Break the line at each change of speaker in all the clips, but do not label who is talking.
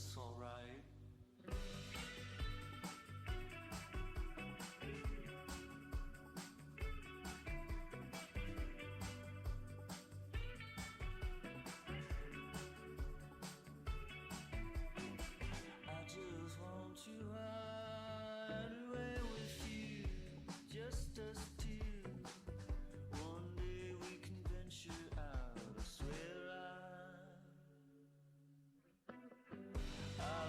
that's alright. I just want to ride away with you, just us two. One day we can venture out, I swear I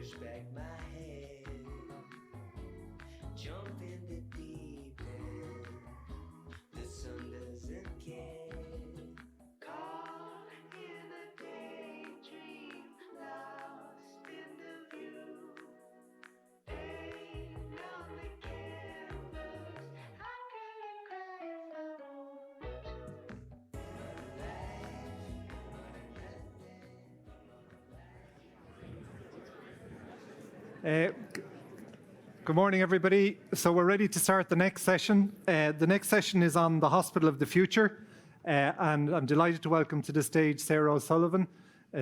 push back my head, jump in the deep end. The sun doesn't care. Caught in a daydream, lost in the view. Paint on the canvas. How can I cry if I want to?
Good morning, everybody. So we're ready to start the next session. The next session is on the Hospital of the Future, and I'm delighted to welcome to the stage Sarah O'Sullivan.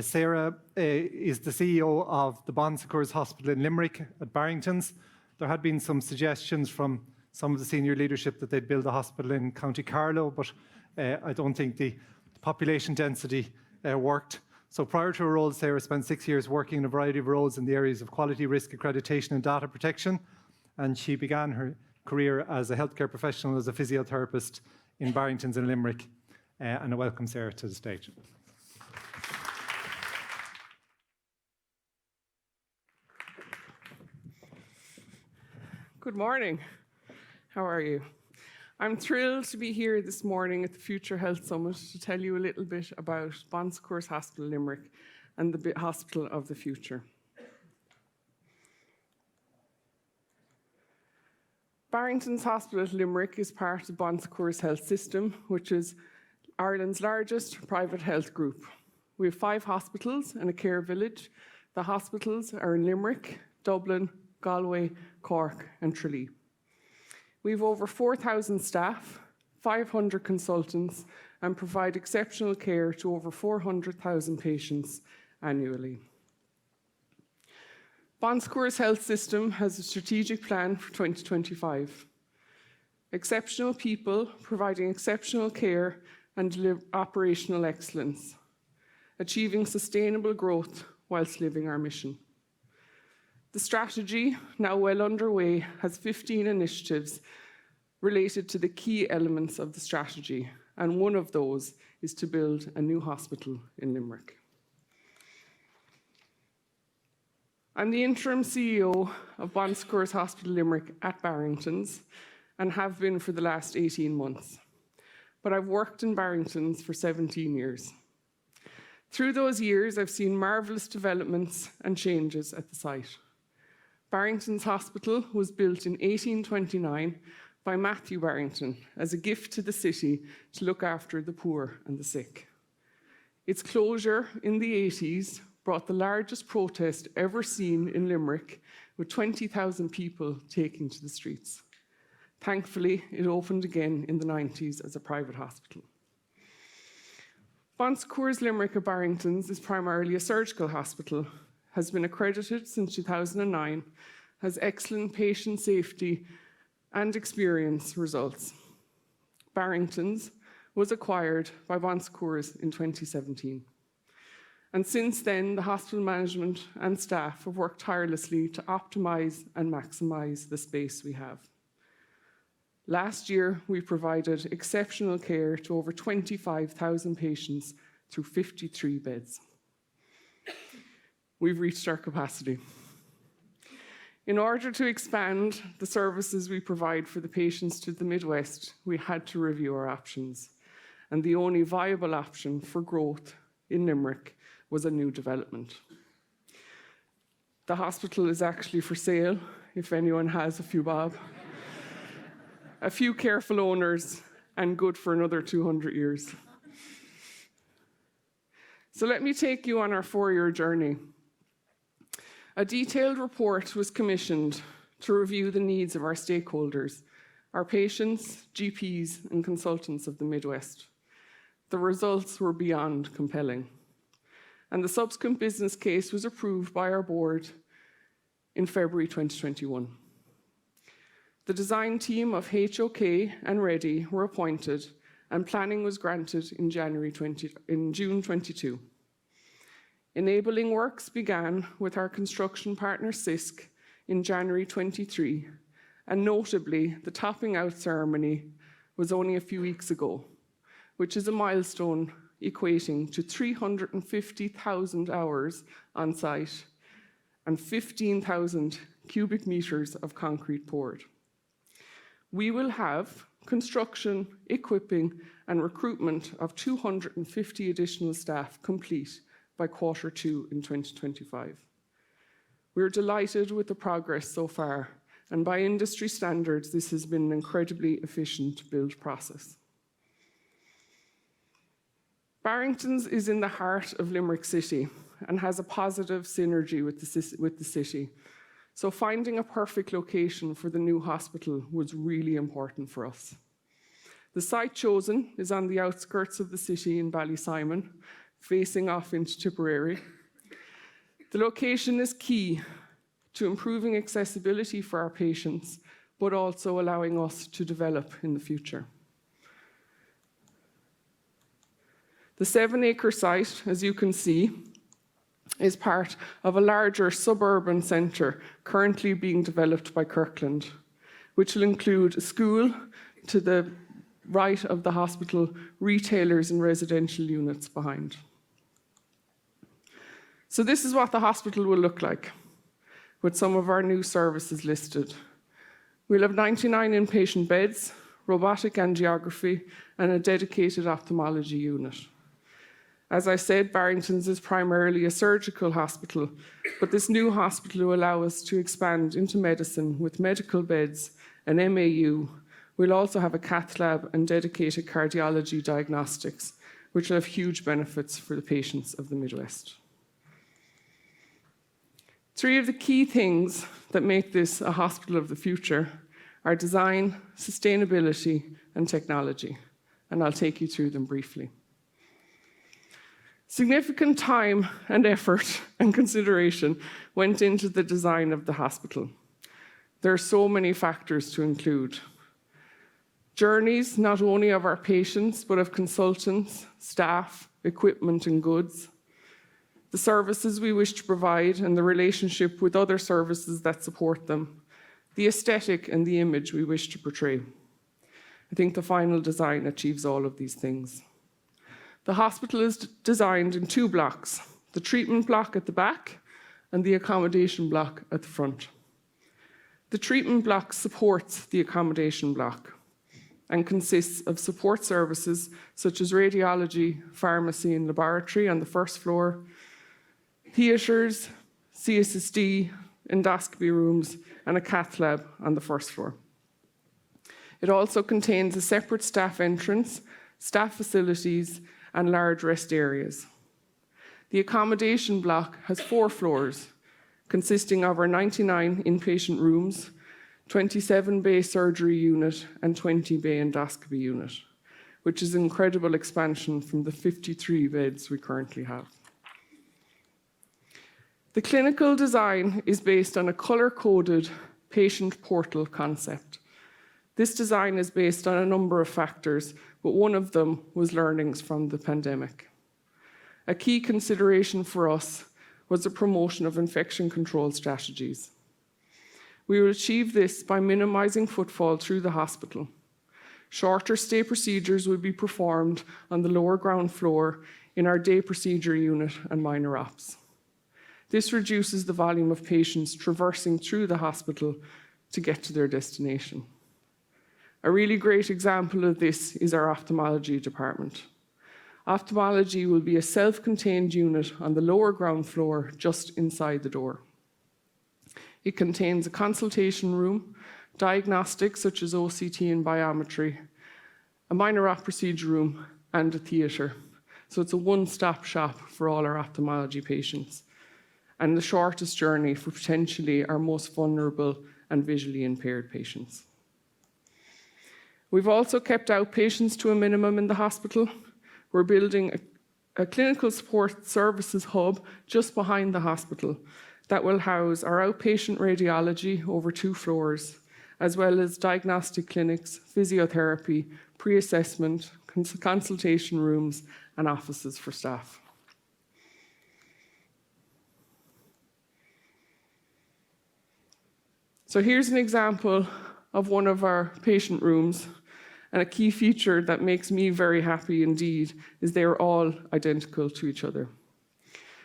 Sarah is the CEO of the Bon Secours Hospital in Limerick at Barrington's. There had been some suggestions from some of the senior leadership that they'd build a hospital in County Carlow, but I don't think the population density worked. So prior to her role, Sarah spent 6 years working in a variety of roles in the areas of quality, risk accreditation and data protection. And she began her career as a healthcare professional, as a physiotherapist in Barrington's in Limerick. And I welcome Sarah to the stage.
Good morning. How are you? I'm thrilled to be here this morning at the Future Health Summit to tell you a little bit about Bon Secours Hospital Limerick and the Hospital of the Future. Barrington's Hospital at Limerick is part of Bon Secours Health System, which is Ireland's largest private health group. We have 5 hospitals and a care village. The hospitals are in Limerick, Dublin, Galway, Cork and Tralee. We have over 4,000 staff, 500 consultants, and provide exceptional care to over 400,000 patients annually. Bon Secours Health System has a strategic plan for 2025. Exceptional people providing exceptional care and operational excellence, achieving sustainable growth whilst living our mission. The strategy, now well underway, has 15 initiatives related to the key elements of the strategy, and one of those is to build a new hospital in Limerick. I'm the interim CEO of Bon Secours Hospital Limerick at Barrington's and have been for the last 18 months. But I've worked in Barrington's for 17 years. Through those years, I've seen marvellous developments and changes at the site. Barrington's Hospital was built in 1829 by Matthew Barrington as a gift to the city to look after the poor and the sick. Its closure in the 80s brought the largest protest ever seen in Limerick, with 20,000 people taking to the streets. Thankfully, it opened again in the 90s as a private hospital. Bon Secours Limerick at Barrington's is primarily a surgical hospital, has been accredited since 2009, has excellent patient safety and experience results. Barrington's was acquired by Bon Secours in 2017. And since then, the hospital management and staff have worked tirelessly to optimise and maximise the space we have. Last year, we provided exceptional care to over 25,000 patients through 53 beds. We've reached our capacity. In order to expand the services we provide for the patients to the Midwest, we had to review our options. And the only viable option for growth in Limerick was a new development. The hospital is actually for sale, if anyone has a few bob. A few careful owners, and good for another 200 years. So let me take you on our 4-year journey. A detailed report was commissioned to review the needs of our stakeholders, our patients, GPs, and consultants of the Midwest. The results were beyond compelling, and the subsequent business case was approved by our board in February 2021. The design team of HOK and Ready were appointed, and planning was granted in June 22. Enabling works began with our construction partner CISC in January 23, and notably, the topping out ceremony was only a few weeks ago, which is a milestone equating to 350,000 hours on site and 15,000 cubic meters of concrete poured. We will have construction, equipping, and recruitment of 250 additional staff complete by Q2 in 2025. We're delighted with the progress so far, and by industry standards, this has been an incredibly efficient build process. Barrington's is in the heart of Limerick City and has a positive synergy with the city. So finding a perfect location for the new hospital was really important for us. The site chosen is on the outskirts of the city in Ballysimon, facing off into Tipperary. The location is key to improving accessibility for our patients, but also allowing us to develop in the future. The 7-acre site, as you can see, is part of a larger suburban centre currently being developed by Kirkland, which will include a school to the right of the hospital, retailers and residential units behind. So this is what the hospital will look like, with some of our new services listed. We'll have 99 inpatient beds, robotic angiography, and a dedicated ophthalmology unit. As I said, Barrington's is primarily a surgical hospital, but this new hospital will allow us to expand into medicine with medical beds, an MAU. We'll also have a cath lab and dedicated cardiology diagnostics, which will have huge benefits for the patients of the Midwest. 3 of the key things that make this a hospital of the future are design, sustainability, and technology, and I'll take you through them briefly. Significant time and effort and consideration went into the design of the hospital. There are so many factors to include. Journeys, not only of our patients, but of consultants, staff, equipment, and goods. The services we wish to provide and the relationship with other services that support them. The aesthetic and the image we wish to portray. I think the final design achieves all of these things. The hospital is designed in 2 blocks, the treatment block at the back and the accommodation block at the front. The treatment block supports the accommodation block and consists of support services such as radiology, pharmacy, and laboratory on the first floor, theatres, CSSD, endoscopy rooms, and a cath lab on the first floor. It also contains a separate staff entrance, staff facilities, and large rest areas. The accommodation block has 4 floors, consisting of our 99 inpatient rooms, 27-bay surgery unit, and 20-bay endoscopy unit, which is an incredible expansion from the 53 beds we currently have. The clinical design is based on a color-coded patient portal concept. This design is based on a number of factors, but one of them was learnings from the pandemic. A key consideration for us was the promotion of infection control strategies. We will achieve this by minimizing footfall through the hospital. Shorter stay procedures will be performed on the lower ground floor in our day procedure unit and minor ops. This reduces the volume of patients traversing through the hospital to get to their destination. A really great example of this is our ophthalmology department. Ophthalmology will be a self-contained unit on the lower ground floor just inside the door. It contains a consultation room, diagnostics such as OCT and biometry, a minor op procedure room, and a theatre. So it's a one-stop shop for all our ophthalmology patients, and the shortest journey for potentially our most vulnerable and visually impaired patients. We've also kept outpatients to a minimum in the hospital. We're building a clinical support services hub just behind the hospital that will house our outpatient radiology over 2 floors, as well as diagnostic clinics, physiotherapy, pre-assessment, consultation rooms, and offices for staff. So here's an example of one of our patient rooms, and a key feature that makes me very happy indeed is they are all identical to each other.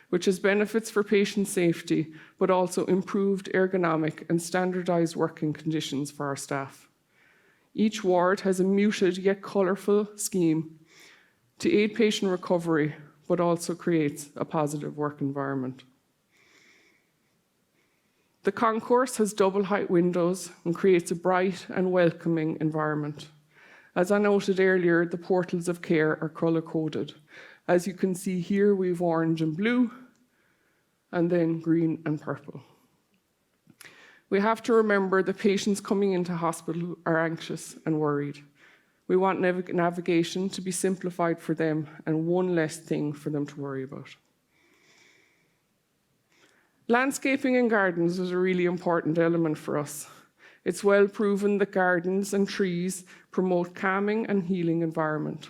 which has benefits for patient safety, but also improved ergonomic and standardised working conditions for our staff. Each ward has a muted yet colourful scheme to aid patient recovery, but also creates a positive work environment. The concourse has double height windows and creates a bright and welcoming environment. As I noted earlier, the portals of care are colour coded. As you can see here, we have orange and blue, and then green and purple. We have to remember that patients coming into hospital are anxious and worried. We want navigation to be simplified for them and one less thing for them to worry about. Landscaping and gardens is a really important element for us. It's well proven that gardens and trees promote calming and healing environment.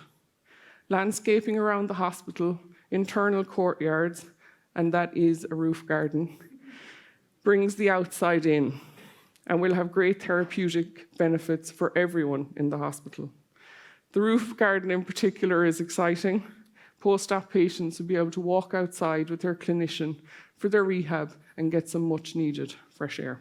Landscaping around the hospital, internal courtyards, and that is a roof garden, brings the outside in and will have great therapeutic benefits for everyone in the hospital. The roof garden in particular is exciting. Post-op patients will be able to walk outside with their clinician for their rehab and get some much needed fresh air.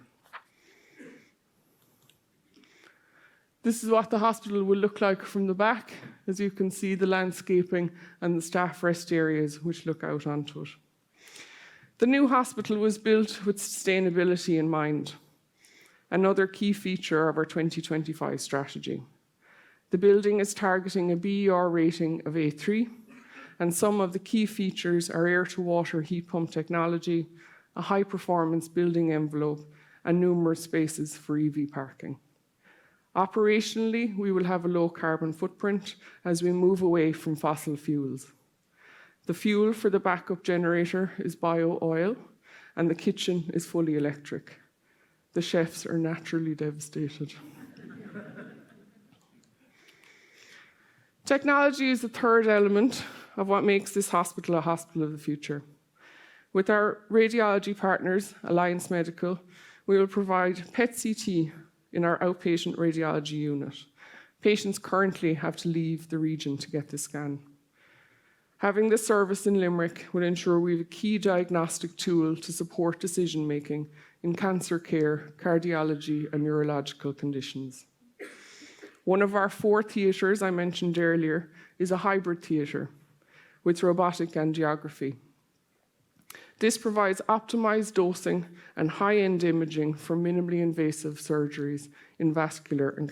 This is what the hospital will look like from the back. As you can see, the landscaping and the staff rest areas which look out onto it. The new hospital was built with sustainability in mind, another key feature of our 2025 strategy. The building is targeting a BER rating of A3, and some of the key features are air-to-water heat pump technology, a high-performance building envelope, and numerous spaces for EV parking. Operationally, we will have a low carbon footprint as we move away from fossil fuels. The fuel for the backup generator is bio-oil, and the kitchen is fully electric. The chefs are naturally devastated. Technology is the third element of what makes this hospital a hospital of the future. With our radiology partners, Alliance Medical, we will provide PET-CT in our outpatient radiology unit. Patients currently have to leave the region to get this scan. Having this service in Limerick will ensure we have a key diagnostic tool to support decision-making in cancer care, cardiology, and neurological conditions. One of our 4 theatres I mentioned earlier is a hybrid theatre with robotic angiography. This provides optimized dosing and high-end imaging for minimally invasive surgeries in vascular and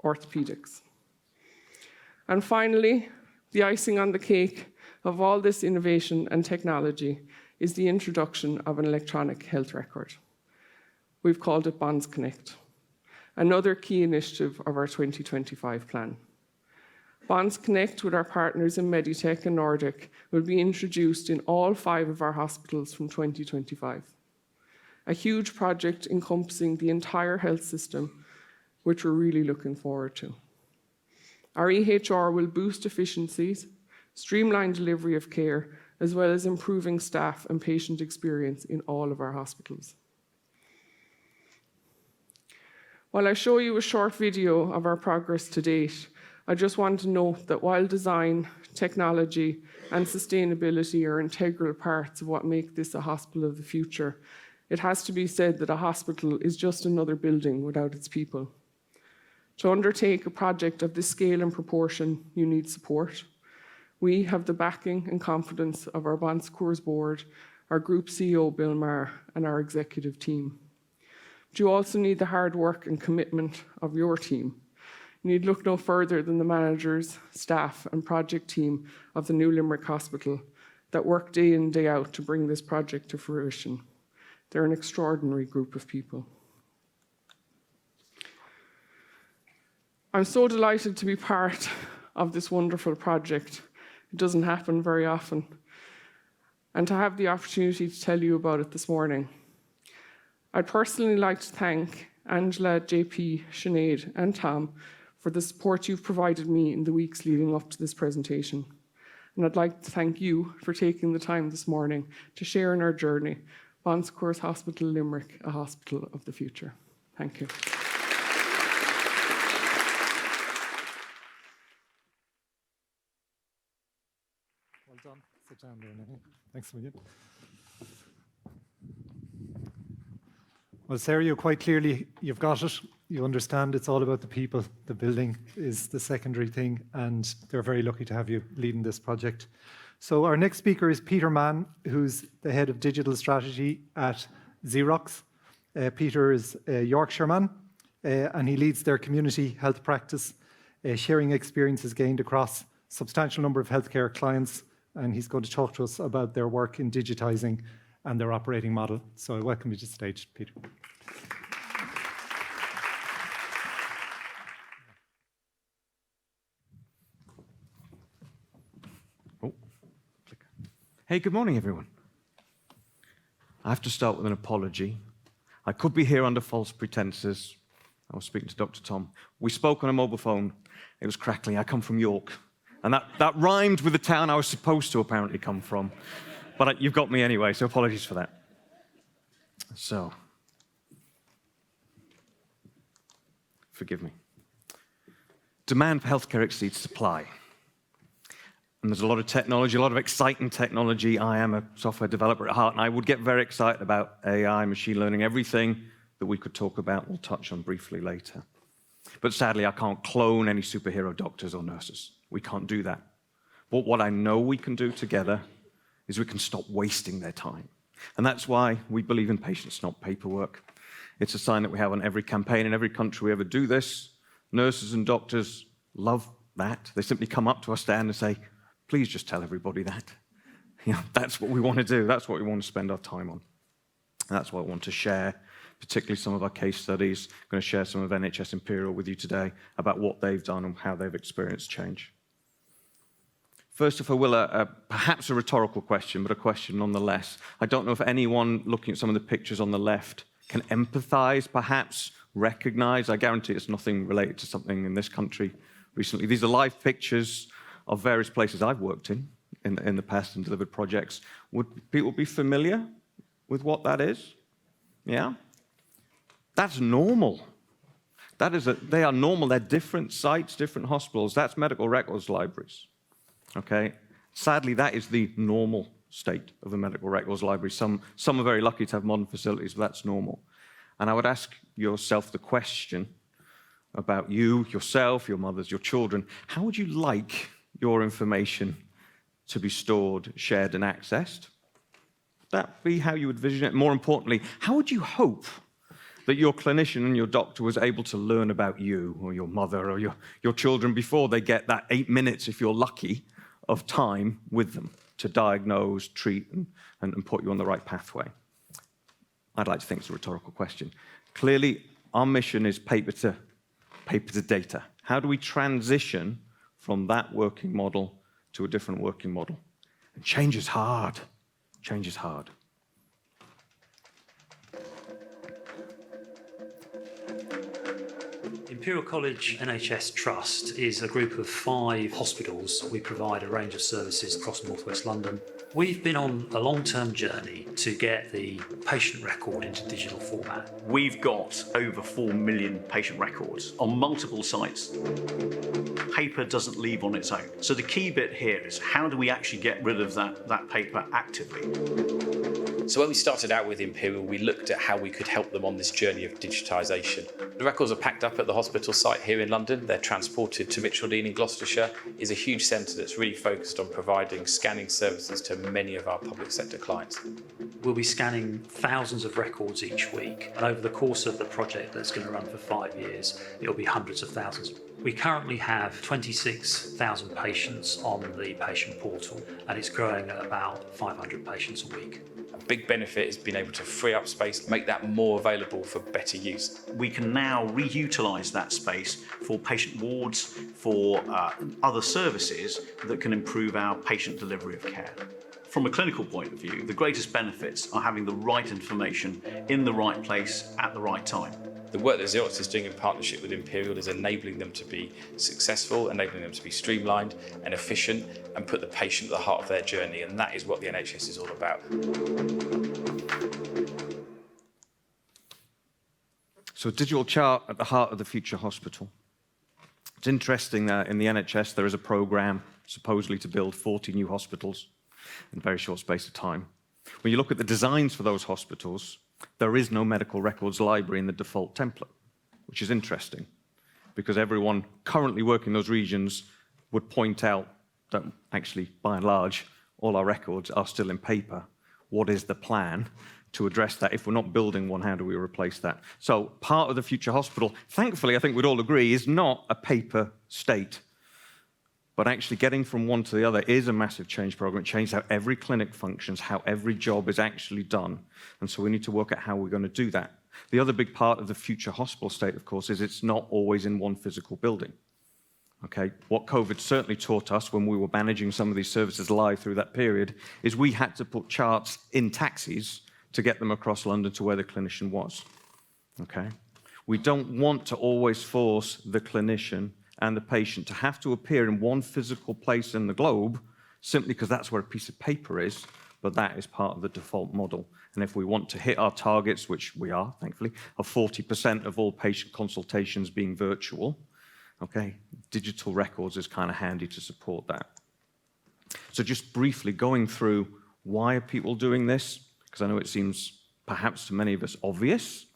orthopedics. And finally, the icing on the cake of all this innovation and technology is the introduction of an electronic health record. We've called it Bonds Connect, another key initiative of our 2025 plan. Bonds Connect with our partners in Meditech and Nordic will be introduced in all 5 of our hospitals from 2025. A huge project encompassing the entire health system, which we're really looking forward to. Our EHR will boost efficiencies, streamline delivery of care, as well as improving staff and patient experience in all of our hospitals. While I show you a short video of our progress to date, I just want to note that while design, technology, and sustainability are integral parts of what make this a hospital of the future, it has to be said that a hospital is just another building without its people. To undertake a project of this scale and proportion, you need support. We have the backing and confidence of our Bon Secours board, our Group CEO, Bill Maher, and our executive team. But you also need the hard work and commitment of your team. You need look no further than the managers, staff, and project team of the New Limerick Hospital that work day in, day out to bring this project to fruition. They're an extraordinary group of people. I'm so delighted to be part of this wonderful project. It doesn't happen very often. And to have the opportunity to tell you about it this morning. I'd personally like to thank Angela, JP, Sinead, and Tom for the support you've provided me in the weeks leading up to this presentation. And I'd like to thank you for taking the time this morning to share in our journey, Bon Secours Hospital Limerick, a hospital of the future. Thank you.
Well done. Tom. Sit down there now. Thanks a million. Well, Sarah, you quite clearly, you've got it. You understand it's all about the people. The building is the secondary thing, and they're very lucky to have you leading this project. So our next speaker is Peter Mann, who's the head of digital strategy at Xerox. Peter is a Yorkshireman, and he leads their community health practice, sharing experiences gained across substantial number of healthcare clients, and he's going to talk to us about their work in digitising and their operating model. So I welcome you to the stage, Peter.
Hey, good morning, everyone. I have to start with an apology. I could be here under false pretenses. I was speaking to Dr. Tom. We spoke on a mobile phone. It was crackly. I come from York. And that rhymed with the town I was supposed to apparently come from. But you've got me anyway, so apologies for that. So, forgive me. Demand for healthcare exceeds supply. And there's a lot of technology, a lot of exciting technology. I am a software developer at heart, and I would get very excited about AI, machine learning, everything that we could talk about. We'll touch on briefly later. But sadly, I can't clone any superhero doctors or nurses. We can't do that. But what I know we can do together is we can stop wasting their time. And that's why we believe in patients, not paperwork. It's a sign that we have on every campaign in every country we ever do this. Nurses and doctors love that. They simply come up to our stand and say, please just tell everybody that. That's what we want to do. That's what we want to spend our time on. And that's what I want to share, particularly some of our case studies. I'm going to share some of NHS Imperial with you today about what they've done and how they've experienced change. First, if I will, perhaps a rhetorical question, but a question nonetheless. I don't know if anyone looking at some of the pictures on the left can empathize, perhaps recognize. I guarantee it's nothing related to something in this country recently. These are live pictures of various places I've worked in the past and delivered projects. Would people be familiar with what that is? Yeah? That's normal. They are normal. They're different sites, different hospitals. That's medical records libraries. Okay? Sadly, that is the normal state of a medical records library. Some are very lucky to have modern facilities, but that's normal. And I would ask yourself the question about you, yourself, your mothers, your children. How would you like your information to be stored, shared, and accessed? Would that be how you would vision it? More importantly, how would you hope that your clinician and your doctor was able to learn about you or your mother or your children before they get that 8 minutes, if you're lucky, of time with them to diagnose, treat, and put you on the right pathway? I'd like to think it's a rhetorical question. Clearly, our mission is paper to data. How do we transition from that working model to a different working model? And change is hard. Change is hard.
Imperial College NHS Trust is a group of 5 hospitals. We provide a range of services across North West London. We've been on a long-term journey to get the patient record into digital format.
We've got over 4 million patient records on multiple sites. Paper doesn't leave on its own. So the key bit here is how do we actually get rid of that paper actively?
So when we started out with Imperial, we looked at how we could help them on this journey of digitisation. The records are packed up at the hospital site here in London. They're transported to Mitcheldean in Gloucestershire. It's a huge centre that's really focused on providing scanning services to many of our public sector clients.
We'll be scanning thousands of records each week, and over the course of the project that's going to run for 5 years, it'll be hundreds of thousands. We currently have 26,000 patients on the patient portal, and it's growing at about 500 patients a week.
A big benefit is being able to free up space, make that more available for better use.
We can now reutilise that space for patient wards, for other services that can improve our patient delivery of care. From a clinical point of view, the greatest benefits are having the right information in the right place at the right time.
The work that Xerox is doing in partnership with Imperial is enabling them to be successful, enabling them to be streamlined and efficient, and put the patient at the heart of their journey, and that is what the NHS is all about.
So a digital chart at the heart of the future hospital. It's interesting that in the NHS there is a programme supposedly to build 40 new hospitals. in a very short space of time. When you look at the designs for those hospitals, there is no medical records library in the default template, which is interesting, because everyone currently working in those regions would point out that actually, by and large, all our records are still in paper. What is the plan to address that? If we're not building one, how do we replace that? So part of the future hospital, thankfully, I think we'd all agree, is not a paper state. But actually getting from one to the other is a massive change program. It changes how every clinic functions, how every job is actually done. And so we need to work out how we're going to do that. The other big part of the future hospital state, of course, is it's not always in one physical building. Okay, what COVID certainly taught us when we were managing some of these services live through that period is we had to put charts in taxis to get them across London to where the clinician was. Okay, we don't want to always force the clinician and the patient to have to appear in one physical place in the globe simply because that's where a piece of paper is, but that is part of the default model. And if we want to hit our targets, which we are, thankfully, of 40% of all patient consultations being virtual, okay, digital records is kind of handy to support that. So just briefly going through why are people doing this, because I know it seems perhaps to many of us obvious,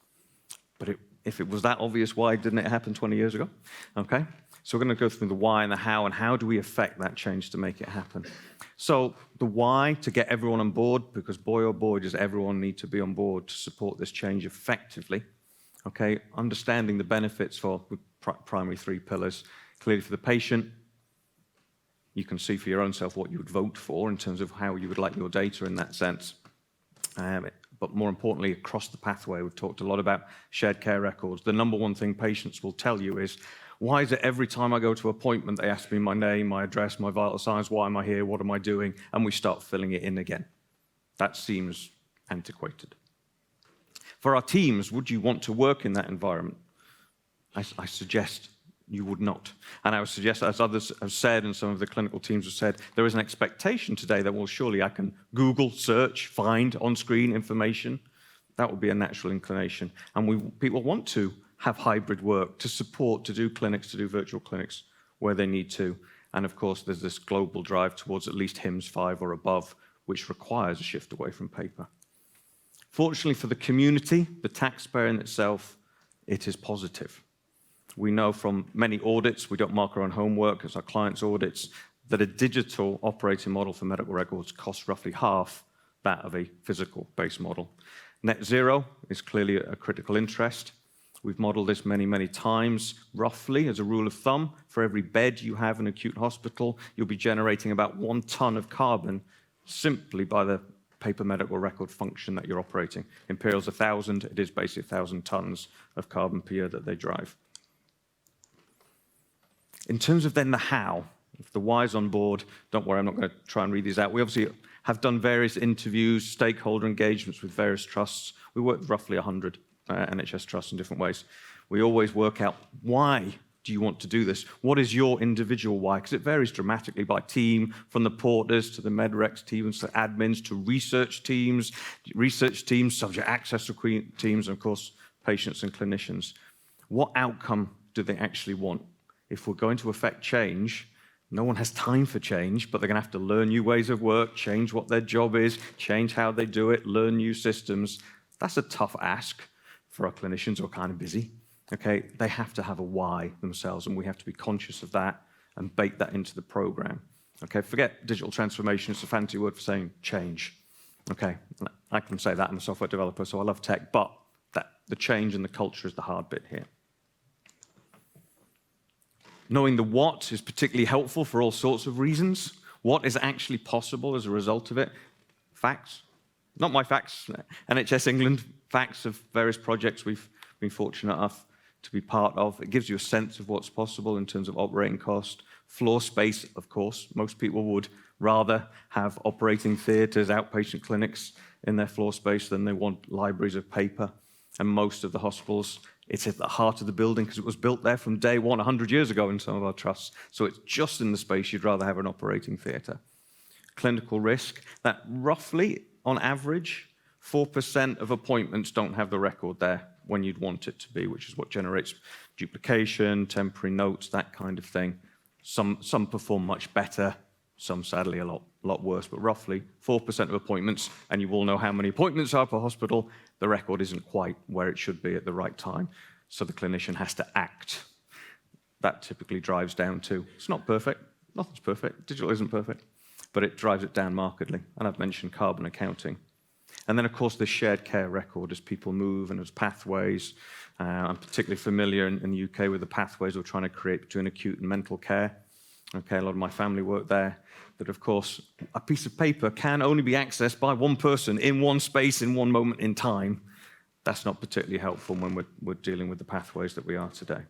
but if it was that obvious, why didn't it happen 20 years ago? Okay, so we're going to go through the why and the how, and how do we affect that change to make it happen. So the why, to get everyone on board, because boy oh boy does everyone need to be on board to support this change effectively. Okay, understanding the benefits for primary three pillars. Clearly for the patient, you can see for your own self what you would vote for in terms of how you would like your data in that sense. But more importantly, across the pathway, we've talked a lot about shared care records. The number one thing patients will tell you is, why is it every time I go to an appointment, they ask me my name, my address, my vital signs, why am I here, what am I doing? And we start filling it in again. That seems antiquated. For our teams, would you want to work in that environment? I suggest you would not. And I would suggest, as others have said, and some of the clinical teams have said, there is an expectation today that, well, surely I can Google, search, find on-screen information. That would be a natural inclination. And people want to have hybrid work to support, to do clinics, to do virtual clinics where they need to. And of course, there's this global drive towards at least HIMSS 5 or above, which requires a shift away from paper. Fortunately for the community, the taxpayer in itself, it is positive. We know from many audits, we don't mark our own homework as our clients' audits, that a digital operating model for medical records costs roughly half that of a physical-based model. Net zero is clearly a critical interest. We've modeled this many, many times. Roughly, as a rule of thumb, for every bed you have in an acute hospital, you'll be generating about 1 ton of carbon simply by the paper medical record function that you're operating. Imperial's 1,000, it is basically 1,000 tons of carbon per year that they drive. In terms of then the how, if the why's on board, don't worry, I'm not going to try and read these out. We obviously have done various interviews, stakeholder engagements with various trusts. We work with roughly 100 NHS trusts in different ways. We always work out, why do you want to do this? What is your individual why? Because it varies dramatically by team, from the porters to the medrecs teams to admins to research teams, subject access teams, and of course, patients and clinicians. What outcome do they actually want? If we're going to affect change, no one has time for change, but they're going to have to learn new ways of work, change what their job is, change how they do it, learn new systems. That's a tough ask for our clinicians who are kind of busy. Okay, they have to have a why themselves, and we have to be conscious of that and bake that into the program. Okay, forget digital transformation, it's a fancy word for saying change. Okay, I can say that, I'm a software developer, so I love tech, but the change and the culture is the hard bit here. Knowing the what is particularly helpful for all sorts of reasons. What is actually possible as a result of it? Facts. Not my facts, NHS England facts of various projects we've been fortunate enough to be part of. It gives you a sense of what's possible in terms of operating cost. Floor space, of course. Most people would rather have operating theatres, outpatient clinics in their floor space than they want libraries of paper. And most of the hospitals, it's at the heart of the building because it was built there from day one 100 years ago in some of our trusts. So it's just in the space you'd rather have an operating theatre. Clinical risk, that roughly, on average, 4% of appointments don't have the record there when you'd want it to be, which is what generates duplication, temporary notes, that kind of thing. Some perform much better, some sadly a lot a lot worse, but roughly 4% of appointments, and you all know how many appointments are per hospital, the record isn't quite where it should be at the right time, so the clinician has to act. That typically drives down to, it's not perfect, nothing's perfect, digital isn't perfect, but it drives it down markedly, and I've mentioned carbon accounting. And then, of course, the shared care record as people move and as pathways. I'm particularly familiar in the UK with the pathways we're trying to create between acute and mental care. Okay, a lot of my family work there. That, of course, a piece of paper can only be accessed by one person in one space, in one moment in time. That's not particularly helpful when we're dealing with the pathways that we are today.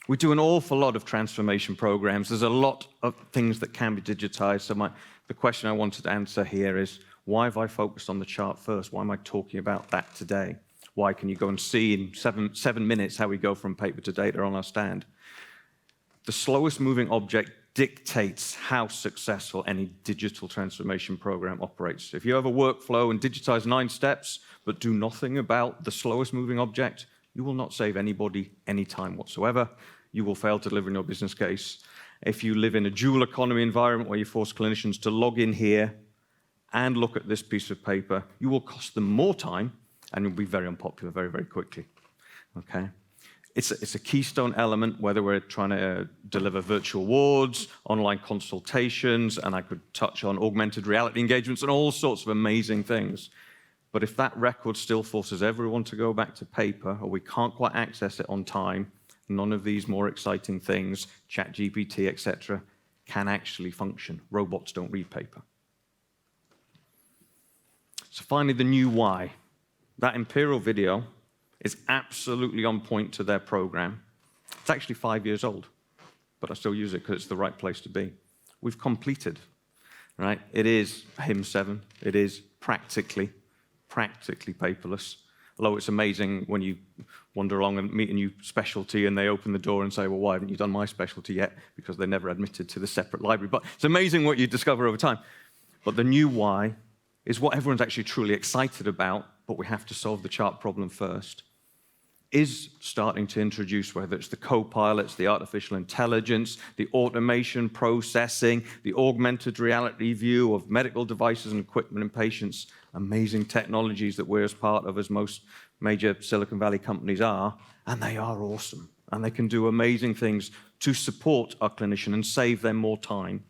We do an awful lot of transformation programs. There's a lot of things that can be digitized. So the question I wanted to answer here is, why have I focused on the chart first? Why am I talking about that today? Why can you go and see in seven minutes how we go from paper to data on our stand? The slowest moving object dictates how successful any digital transformation program operates. If you have a workflow and digitize 9 steps, but do nothing about the slowest moving object, you will not save anybody any time whatsoever. You will fail to deliver in your business case. If you live in a dual economy environment where you force clinicians to log in here and look at this piece of paper, you will cost them more time and you'll be very unpopular very, very quickly. Okay? It's a keystone element, whether we're trying to deliver virtual wards, online consultations, and I could touch on augmented reality engagements and all sorts of amazing things. But if that record still forces everyone to go back to paper, or we can't quite access it on time, none of these more exciting things, ChatGPT, etc., can actually function. Robots don't read paper. So finally, the new why. That Imperial video is absolutely on point to their program. It's actually 5 years old, but I still use it because it's the right place to be. We've completed, right? It is HIM7. It is practically paperless. Although it's amazing when you wander along and meet a new specialty and they open the door and say, well, why haven't you done my specialty yet? Because they're never admitted to the separate library. But it's amazing what you discover over time. But the new why is what everyone's actually truly excited about, but we have to solve the chart problem first, is starting to introduce, whether it's the co-pilots, the artificial intelligence, the automation processing, the augmented reality view of medical devices and equipment in patients, amazing technologies that we're as part of, as most major Silicon Valley companies are, and they are awesome. And they can do amazing things to support our clinician and save them more time.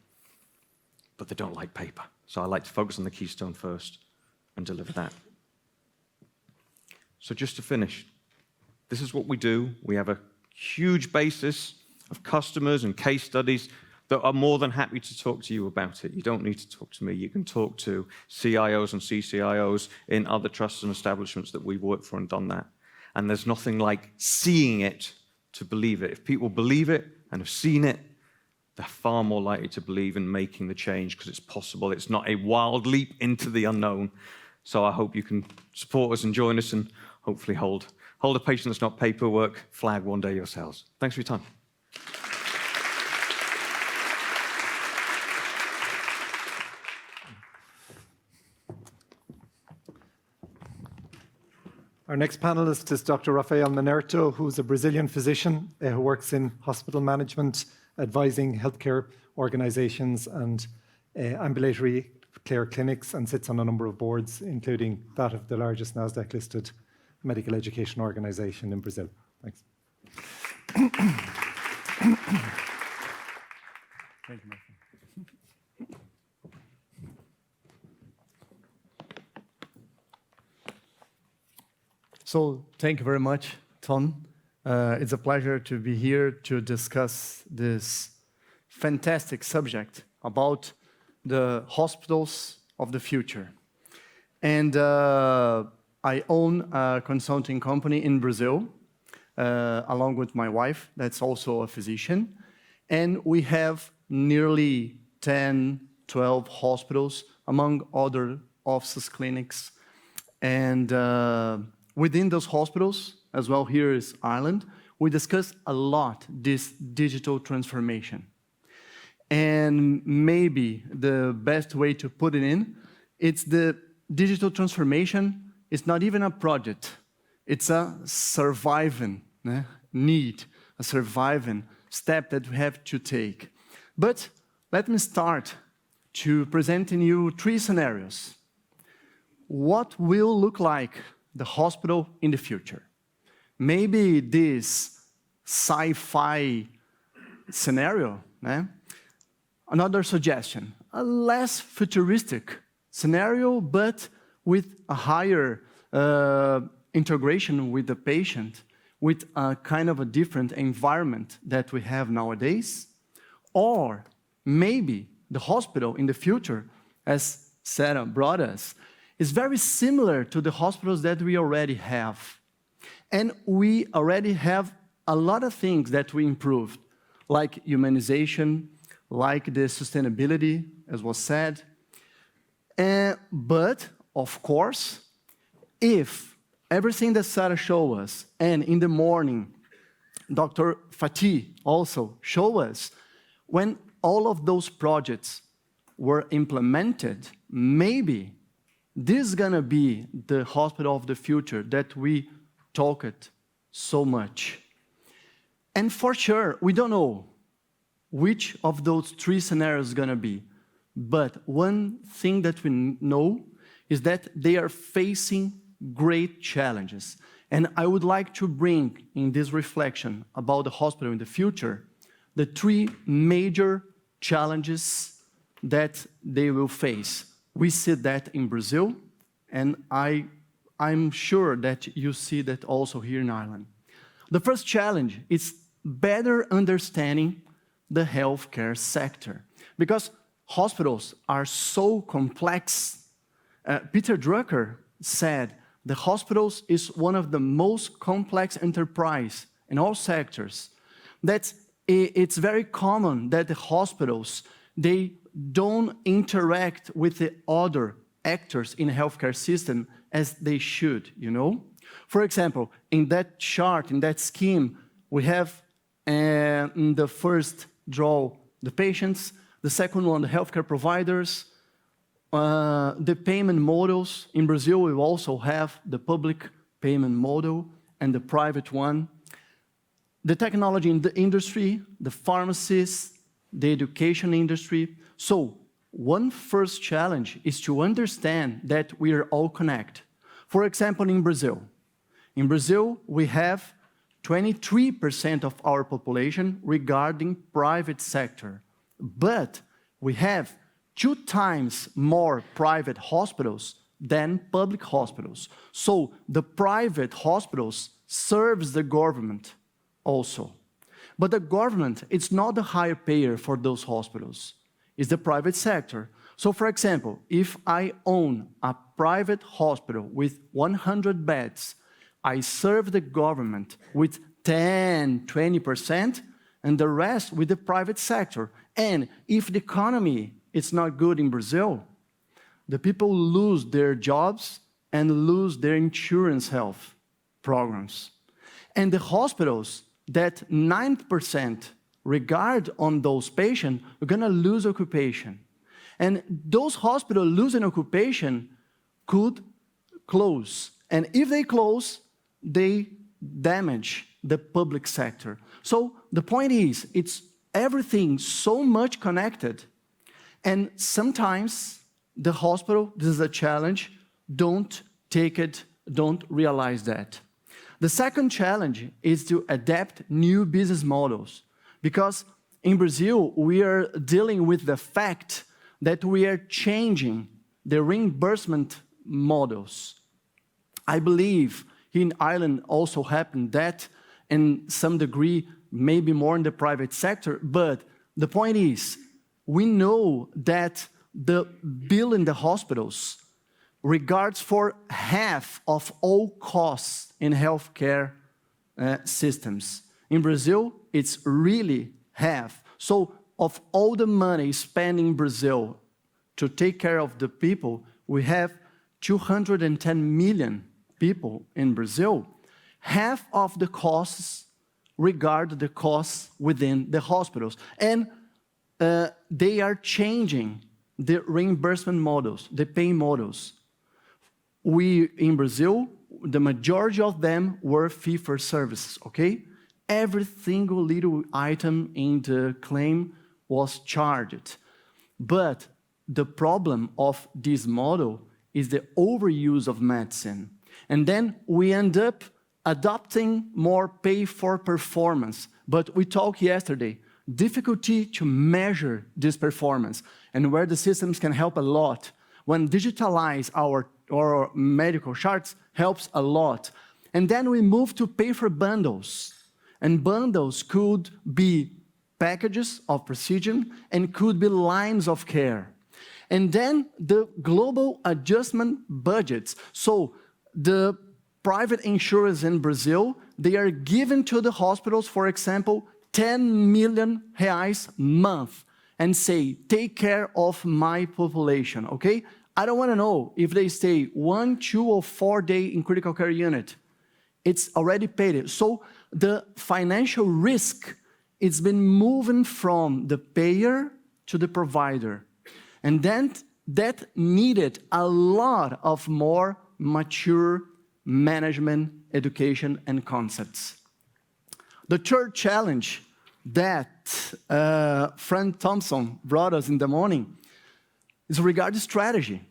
But they don't like paper. So I like to focus on the keystone first and deliver that. So just to finish, this is what we do. We have a huge basis of customers and case studies that are more than happy to talk to you about it. You don't need to talk to me. You can talk to CIOs and CCIOs in other trusts and establishments that we've worked for and done that. And there's nothing like seeing it to believe it. If people believe it and have seen it, they're far more likely to believe in making the change because it's possible. It's not a wild leap into the unknown. So I hope you can support us and join us and hopefully hold a patient that's not paperwork flag one day yourselves. Thanks for your time.
Our next panelist is Dr. Rafael Minerto, who's a Brazilian physician who works in hospital management, advising healthcare organizations and ambulatory care clinics, and sits on a number of boards, including that of the largest NASDAQ-listed medical education organization in Brazil. Thanks.
Thank you, Martin. So thank you very much, Tom. It's a pleasure to be here to discuss this fantastic subject about the hospitals of the future. And I own a consulting company in Brazil, along with my wife, that's also a physician. And we have nearly 10, 12 hospitals, among other offices, clinics. And within those hospitals, as well here is Ireland, we discuss a lot this digital transformation. And maybe the best way to put it in, it's the digital transformation is not even a project. It's a surviving need, a surviving step that we have to take. But let me start to presenting you 3 scenarios. What will look like the hospital in the future? Maybe this sci-fi scenario. Another suggestion, a less futuristic scenario, but with a higher integration with the patient, with a kind of a different environment that we have nowadays. Or maybe the hospital in the future, as Sarah brought us, is very similar to the hospitals that we already have. And we already have a lot of things that we improved, like humanization, like the sustainability, as was said. But, of course, if everything that Sarah showed us, and in the morning, Dr. Fatih also showed us, when all of those projects were implemented, maybe this is gonna be the hospital of the future that we talked so much. And for sure, we don't know which of those 3 scenarios is gonna be. But one thing that we know is that they are facing great challenges. And I would like to bring in this reflection about the hospital in the future, the 3 major challenges that they will face. We see that in Brazil, and I'm sure that you see that also here in Ireland. The first challenge is better understanding the healthcare sector, because hospitals are so complex. Peter Drucker said the hospitals is one of the most complex enterprise in all sectors. It's very common that the hospitals, they don't interact with the other actors in the healthcare system as they should, you know? For example, in that chart, in that scheme, we have in the first draw the patients, the second one, the healthcare providers, the payment models. In Brazil, we also have the public payment model and the private one. The technology in the industry, the pharmacists, the education industry. So one first challenge is to understand that we are all connected. For example, in Brazil. In Brazil, we have 23% of our population regarding private sector. But we have 2 times more private hospitals than public hospitals. So the private hospitals serves the government also. But the government is not the higher payer for those hospitals. It's the private sector. So for example, if I own a private hospital with 100 beds, I serve the government with 10, 20%, and the rest with the private sector. And if the economy is not good in Brazil, the people lose their jobs and lose their insurance health programs. And the hospitals that 9% regard on those patients are gonna lose occupation. And those hospitals losing occupation could close. And if they close, they damage the public sector. So the point is, it's everything so much connected. And sometimes the hospital, this is a challenge, don't take it, don't realize that. The second challenge is to adapt new business models. Because in Brazil, we are dealing with the fact that we are changing the reimbursement models. I believe in Ireland also happened that in some degree, maybe more in the private sector, but the point is, we know that the bill in the hospitals regards for half of all costs in healthcare systems. In Brazil, it's really half. So of all the money spent in Brazil to take care of the people, we have 210 million people in Brazil. Half of the costs regard the costs within the hospitals. And they are changing the reimbursement models, the pay models. We, in Brazil, the majority of them were fee-for-service, okay? Every single little item in the claim was charged. But the problem of this model is the overuse of medicine. And then we end up adopting more pay for performance. But we talked yesterday, difficulty to measure this performance and where the systems can help a lot. When digitalize our medical charts helps a lot. And then we move to pay for bundles. And bundles could be packages of procedure and could be lines of care. And then the global adjustment budgets. So the private insurers in Brazil, they are given to the hospitals, for example, 10 million reais a month and say, take care of my population, okay? I don't want to know if they stay 1, 2, or 4 days in critical care unit. It's already paid. So the financial risk, it's been moving from the payer to the provider. And then that needed a lot of more mature management, education, and concepts. The third challenge that Frank Thompson brought us in the morning is regarding strategy.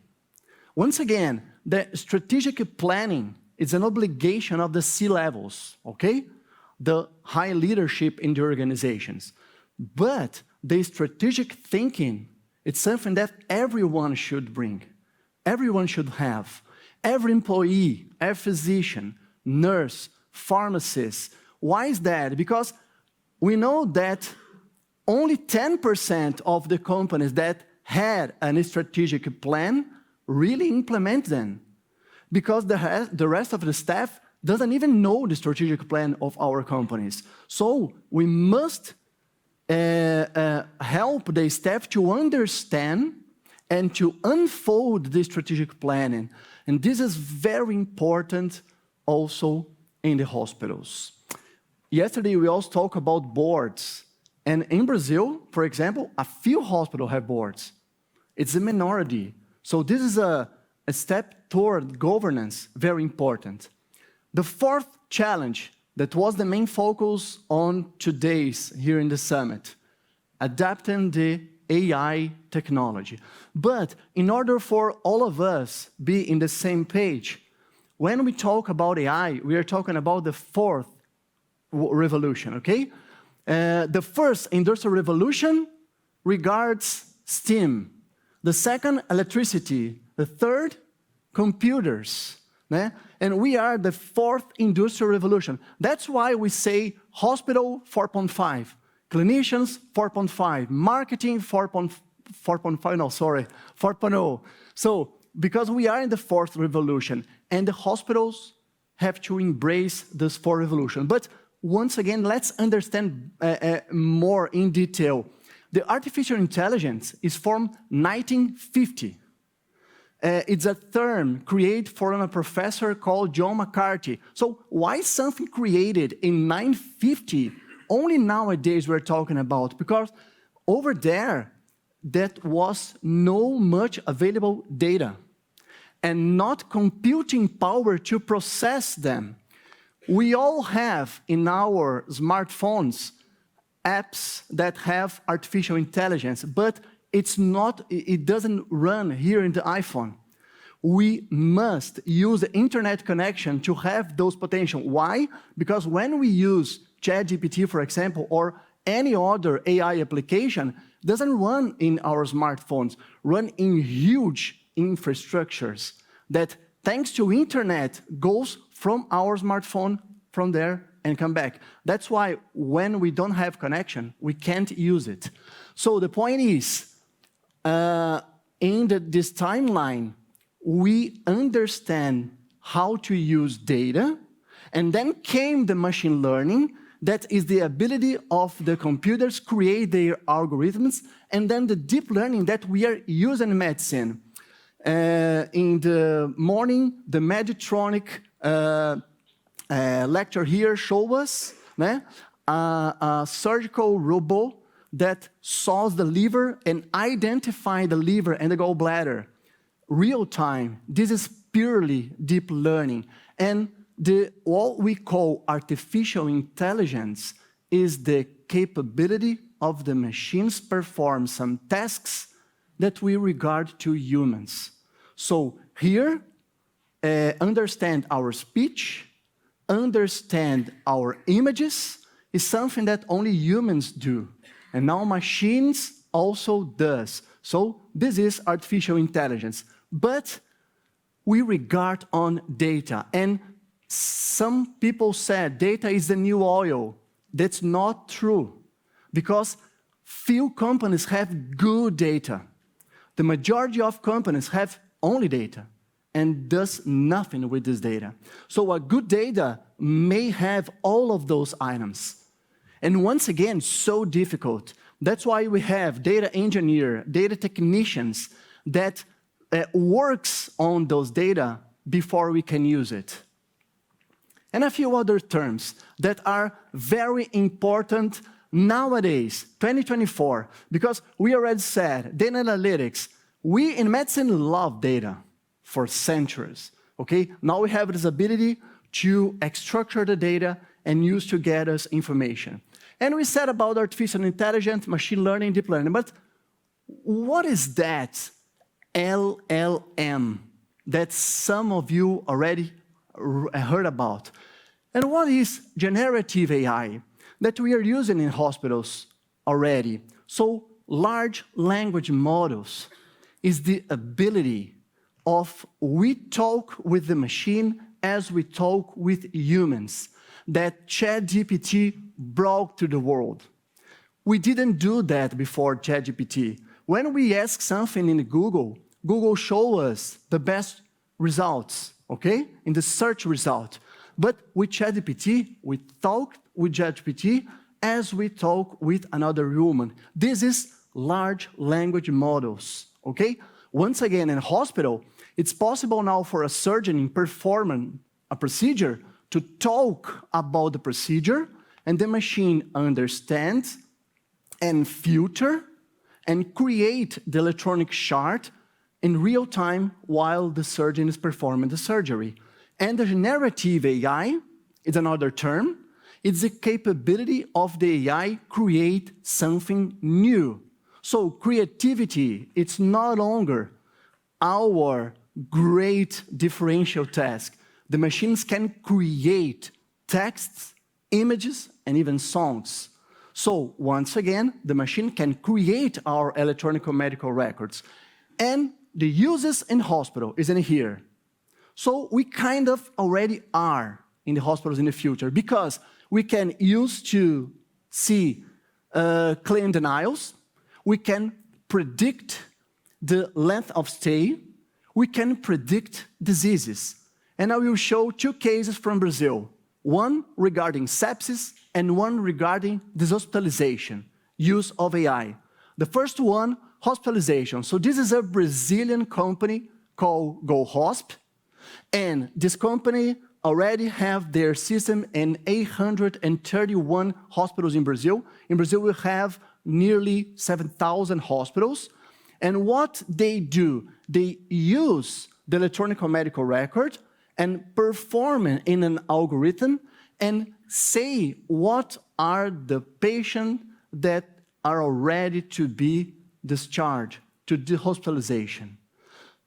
Once again, the strategic planning is an obligation of the C-levels, okay? The high leadership in the organizations. But the strategic thinking, it's something that everyone should bring. Everyone should have. Every employee, every physician, nurse, pharmacist. Why is that? Because we know that only 10% of the companies that had a strategic plan really implement them. Because the rest of the staff doesn't even know the strategic plan of our companies. So we must help the staff to understand and to unfold the strategic planning. And this is very important also in the hospitals. Yesterday, we also talked about boards. And in Brazil, for example, a few hospitals have boards. It's a minority. So this is a step toward governance, very important. The fourth challenge that was the main focus on today's here in the summit, adapting the AI technology. But in order for all of us be in the same page, when we talk about AI, we are talking about the fourth revolution, okay? The first industrial revolution regards steam. The second, electricity. The third, computers. And we are the fourth industrial revolution. That's why we say hospital 4.5, clinicians 4.5, marketing 4.0. So, because we are in the fourth revolution, and the hospitals have to embrace this fourth revolution. But once again, let's understand more in detail. The artificial intelligence is from 1950. It's a term created from a professor called John McCarthy. So why something created in 1950 only nowadays we're talking about? Because over there, that was no much available data and not computing power to process them. We all have in our smartphones apps that have artificial intelligence, but it doesn't run here in the iPhone. We must use the internet connection to have those potential. Why? Because when we use ChatGPT, for example, or any other AI application, it doesn't run in our smartphones, run in huge infrastructures that, thanks to internet, goes from our smartphone, from there, and come back. That's why when we don't have connection, we can't use it. So the point is, in this timeline, we understand how to use data, and then came the machine learning, that is the ability of the computers create their algorithms, and then the deep learning that we are using in medicine. In the morning, the Medtronic lecture here show us a surgical robot that saws the liver and identify the liver and the gallbladder. Real time. This is purely deep learning. And what we call artificial intelligence is the capability of the machines perform some tasks that we regard to humans. So here, understand our speech, understand our images is something that only humans do. And now machines also does. So this is artificial intelligence. But we regard on data. And some people said data is the new oil. That's not true. Because few companies have good data. The majority of companies have only data and does nothing with this data. So a good data may have all of those items. And once again, so difficult. That's why we have data engineer, data technicians that works on those data before we can use it. And a few other terms that are very important nowadays, 2024, because we already said data analytics. We in medicine love data for centuries, okay? Now we have this ability to extract the data and use to get us information. And we said about artificial intelligence, machine learning, deep learning, but what is that LLM that some of you already heard about? And what is generative AI that we are using in hospitals already? So large language models is the ability of we talk with the machine as we talk with humans that ChatGPT brought to the world. We didn't do that before ChatGPT. When we ask something in Google, Google shows us the best results, okay, in the search result. But with ChatGPT, we talk with ChatGPT as we talk with another human. This is large language models, okay? Once again, in a hospital, it's possible now for a surgeon performing a procedure to talk about the procedure, and the machine understands and filter and create the electronic chart in real time while the surgeon is performing the surgery. And the generative AI is another term. It's the capability of the AI create something new. So creativity, it's no longer our great differential task. The machines can create texts, images, and even songs. So once again, the machine can create our electronic medical records. And the uses in hospital is in here. So we kind of already are in the hospitals in the future because we can use to see claim denials, we can predict the length of stay, we can predict diseases. And I will show two cases from Brazil, one regarding sepsis and one regarding dishospitalization, use of AI. The first one, hospitalization. So this is a Brazilian company called GoHosp, and this company already have their system in 831 hospitals in Brazil. In Brazil, we have nearly 7,000 hospitals. And what they do, they use the electronic medical record and perform it in an algorithm and say what are the patients that are ready to be discharged to the hospitalization.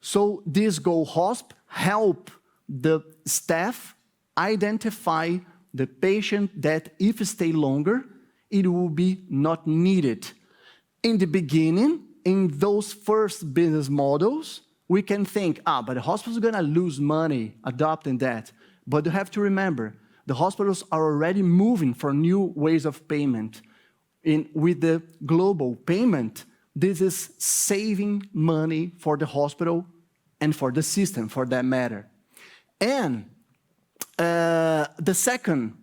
So this GoHosp help the staff identify the patient that if stay longer, it will be not needed. In the beginning, in those first business models, we can think, but the hospital is going to lose money adopting that. But you have to remember, the hospitals are already moving for new ways of payment. With the global payment, this is saving money for the hospital and for the system, for that matter. And the second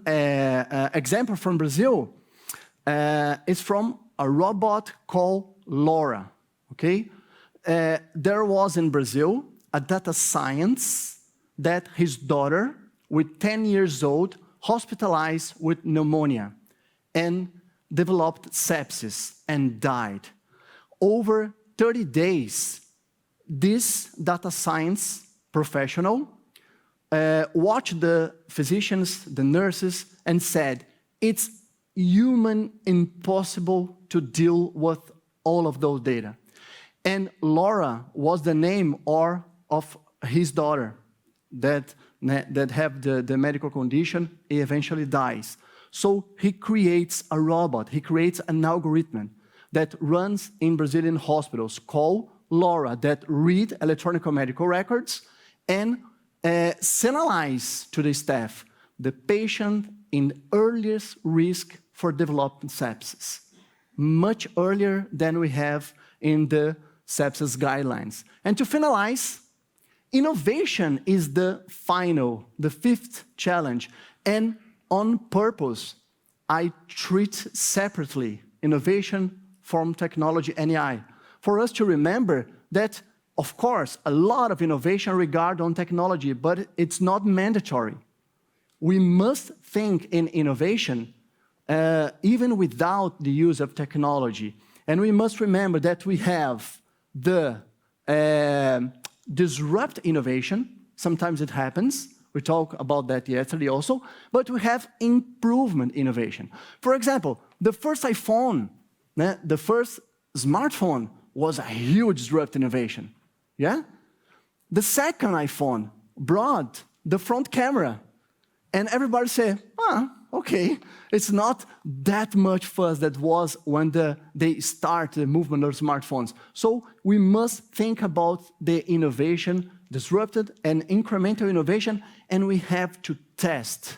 example from Brazil is from a robot called Laura, okay? There was in Brazil a data science that his daughter, with 10 years old, hospitalized with pneumonia and developed sepsis and died. Over 30 days, this data science professional watched the physicians, the nurses, and said, it's human impossible to deal with all of those data. And Laura was the name of his daughter that have the medical condition, he eventually dies. So he creates a robot, he creates an algorithm that runs in Brazilian hospitals called Laura that read electronic medical records and signalize to the staff the patient in earliest risk for developing sepsis, much earlier than we have in the sepsis guidelines. And to finalize, innovation is the fifth challenge. And on purpose, I treat separately innovation from technology and AI. For us to remember that, of course, a lot of innovation regard on technology, but it's not mandatory. We must think in innovation even without the use of technology. And we must remember that we have the disrupt innovation. Sometimes it happens. We talked about that yesterday also. But we have improvement innovation. For example, the first iPhone, the first smartphone was a huge disrupt innovation. Yeah? The second iPhone brought the front camera. And everybody said, okay, it's not that much fuss that was when they started the movement of smartphones. So we must think about the innovation, disrupted and incremental innovation, and we have to test.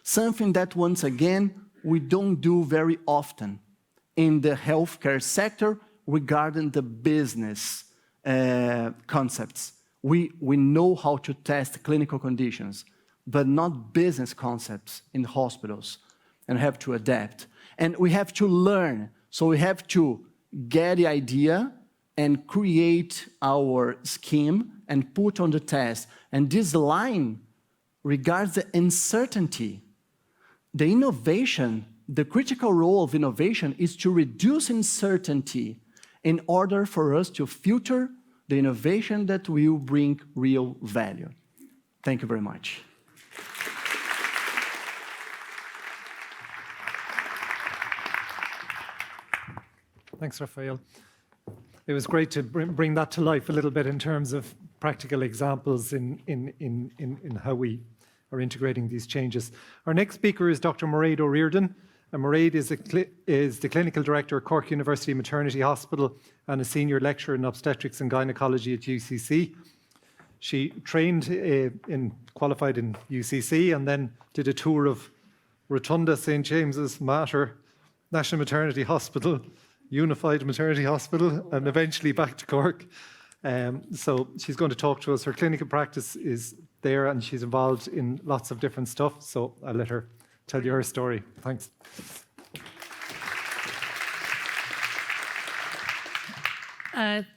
Something that, once again, we don't do very often in the healthcare sector regarding the business concepts. We know how to test clinical conditions, but not business concepts in hospitals, and have to adapt. And we have to learn. So we have to get the idea and create our scheme and put on the test. And this line regards the uncertainty. The innovation, the critical role of innovation is to reduce uncertainty in order for us to filter the innovation that will bring real value. Thank you very much.
Thanks, Rafael. It was great to bring that to life a little bit in terms of practical examples in how we are integrating these changes. Our next speaker is Dr. Mairead O'Riordan. And Mairead is the Clinical Director at Cork University Maternity Hospital and a Senior Lecturer in Obstetrics and Gynecology at UCC. She qualified in UCC and then did a tour of Rotunda, St. James's, Mater, National Maternity Hospital, Unified Maternity Hospital, and eventually back to Cork. So she's going to talk to us. Her clinical practice is there and she's involved in lots of different stuff. So I'll let her tell you her story. Thanks.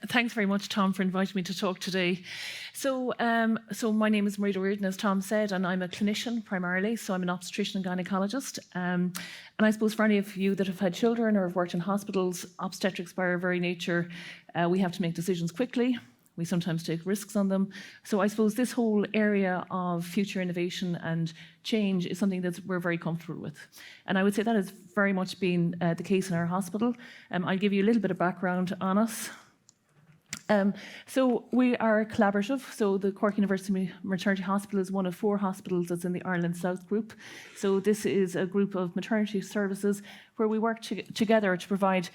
Thanks very much, Tom, for inviting me to talk today. So my name is Mairead O'Riordan, as Tom said, and I'm a clinician primarily, so I'm an obstetrician and gynecologist. And I suppose for any of you that have had children or have worked in hospitals, obstetrics by our very nature, we have to make decisions quickly. We sometimes take risks on them. So I suppose this whole area of future innovation and change is something that we're very comfortable with. And I would say that has very much been the case in our hospital. I'll give you a little bit of background on us. So we are collaborative. So the Cork University Maternity Hospital is one of 4 hospitals that's in the Ireland South Group. So this is a group of maternity services where we work together to provide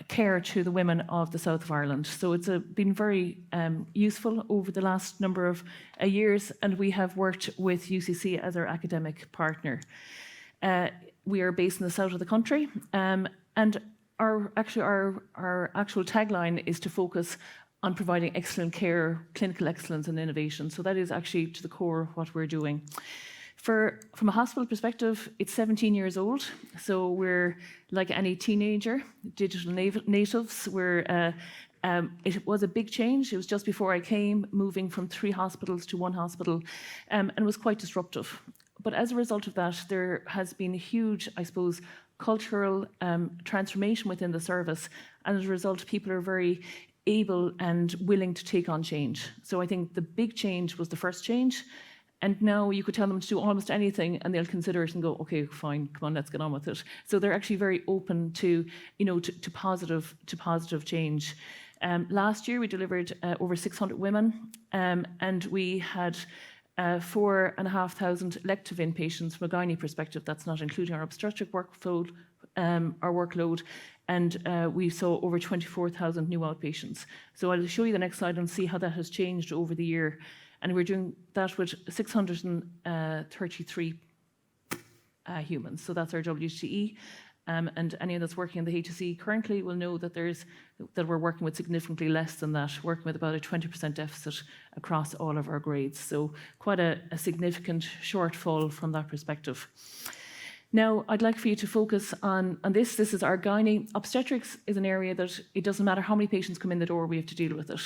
care to the women of the south of Ireland. So it's been very useful over the last number of years, and we have worked with UCC as our academic partner. We are based in the south of the country, and our actual tagline is to focus on providing excellent care, clinical excellence and innovation. So that is actually to the core of what we're doing. From a hospital perspective, it's 17 years old. So we're like any teenager, digital natives. It was a big change. It was just before I came, moving from 3 hospitals to 1 hospital, and it was quite disruptive. But as a result of that, there has been a huge, I suppose, cultural transformation within the service. And as a result, people are very able and willing to take on change. So I think the big change was the first change. And now you could tell them to do almost anything and they'll consider it and go, okay, fine, come on, let's get on with it. So they're actually very open to, to positive change. Last year we delivered over 600 women and we had 4,500 elective inpatients from a gynae perspective. That's not including our obstetric workload, and we saw over 24,000 new outpatients. So I'll show you the next slide and see how that has changed over the year. And we're doing that with 633 humans. So that's our WTE. And anyone that's working in the HSE currently will know that we're working with significantly less than that, working with about a 20% deficit across all of our grades. So quite a significant shortfall from that perspective. Now, I'd like for you to focus on this. This is our gynae. Obstetrics is an area that it doesn't matter how many patients come in the door, we have to deal with it.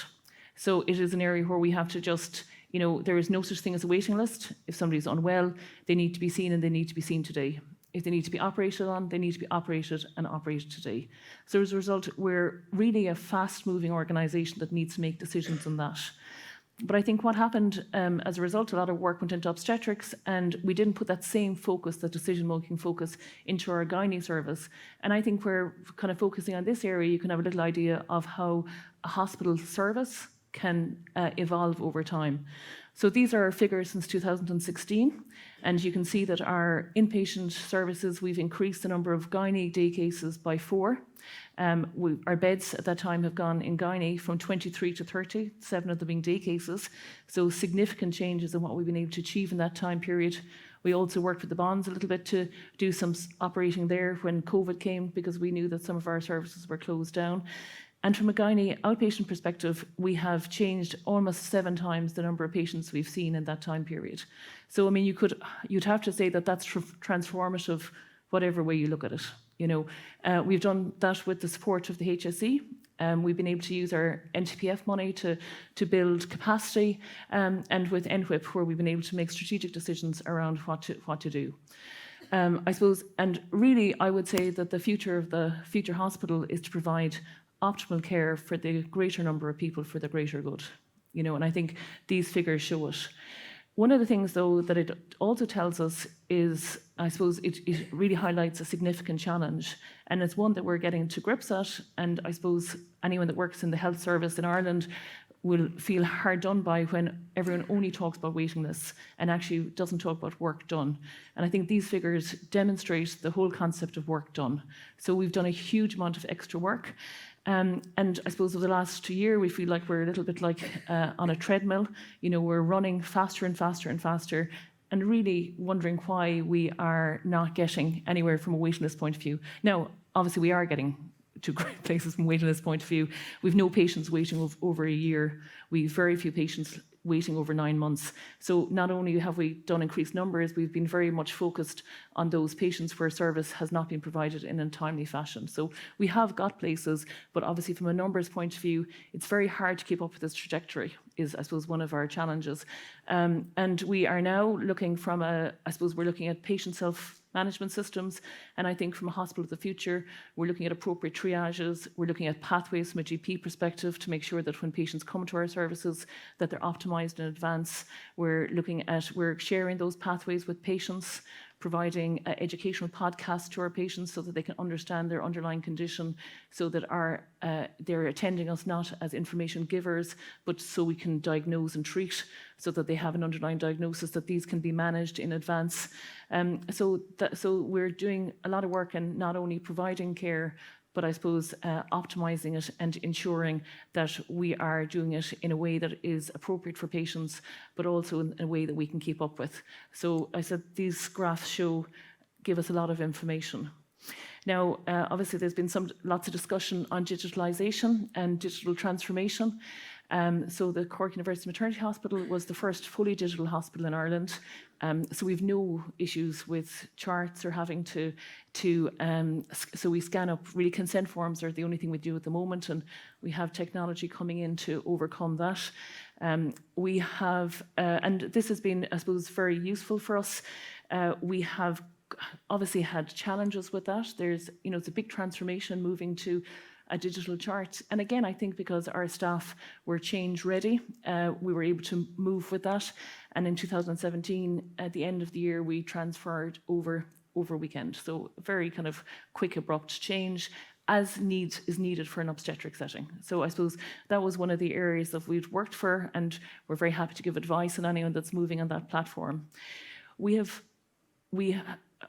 So it is an area where we have to just, there is no such thing as a waiting list. If somebody's unwell, they need to be seen and they need to be seen today. If they need to be operated on, they need to be operated and operated today. So as a result, we're really a fast-moving organisation that needs to make decisions on that. But I think what happened as a result, a lot of work went into obstetrics and we didn't put that same focus, that decision-making focus, into our gynae service. And I think we're kind of focusing on this area, you can have a little idea of how a hospital service can evolve over time. So these are our figures since 2016, and you can see that our inpatient services, we've increased the number of gynae day cases by 4. Our beds at that time have gone in gynae from 23 to 30, 7 of them being day cases. So significant changes in what we've been able to achieve in that time period. We also worked with the bonds a little bit to do some operating there when COVID came, because we knew that some of our services were closed down. And from a gynae outpatient perspective, we have changed almost 7 times the number of patients we've seen in that time period. So, I mean, you'd have to say that that's transformative, whatever way you look at it. We've done that with the support of the HSE. We've been able to use our NTPF money to build capacity, and with NWHIP, where we've been able to make strategic decisions around what to do. I suppose, and really, I would say that the future of the future hospital is to provide optimal care for the greater number of people for the greater good, and I think these figures show it. One of the things, though, that it also tells us is, I suppose, it really highlights a significant challenge, and it's one that we're getting to grips at, and I suppose anyone that works in the health service in Ireland will feel hard done by when everyone only talks about waiting lists and actually doesn't talk about work done. And I think these figures demonstrate the whole concept of work done. So we've done a huge amount of extra work. And I suppose over the last 2 years, we feel like we're a little bit like on a treadmill. We're running faster and faster and faster, and really wondering why we are not getting anywhere from a waiting list point of view. Now, obviously, we are getting to great places from a waiting list point of view. We've no patients waiting over a year. We've very few patients waiting over 9 months. So not only have we done increased numbers, we've been very much focused on those patients where service has not been provided in a timely fashion. So we have got places, but obviously from a numbers point of view, it's very hard to keep up with this trajectory, is I suppose one of our challenges. And we are now looking from we're looking at patient self-management systems. And I think from a hospital of the future, we're looking at appropriate triages. We're looking at pathways from a GP perspective to make sure that when patients come to our services, that they're optimized in advance. We're sharing those pathways with patients, providing educational podcasts to our patients so that they can understand their underlying condition, so that they're attending us not as information givers, but so we can diagnose and treat, so that they have an underlying diagnosis, that these can be managed in advance. So we're doing a lot of work in not only providing care, but I suppose optimizing it and ensuring that we are doing it in a way that is appropriate for patients, but also in a way that we can keep up with. So I said these graphs give us a lot of information. Now, obviously, there's been lots of discussion on digitalisation and digital transformation. So the Cork University Maternity Hospital was the first fully digital hospital in Ireland. So we've no issues with charts or having so we scan up, really consent forms are the only thing we do at the moment, and we have technology coming in to overcome that. We have, and this has been, I suppose, very useful for us. We have obviously had challenges with that. It's a big transformation moving to a digital chart. And again, I think because our staff were change ready, we were able to move with that. And in 2017, at the end of the year, we transferred over weekend. So very kind of quick, abrupt change as is needed for an obstetric setting. So I suppose that was one of the areas that we'd worked for, and we're very happy to give advice on anyone that's moving on that platform. We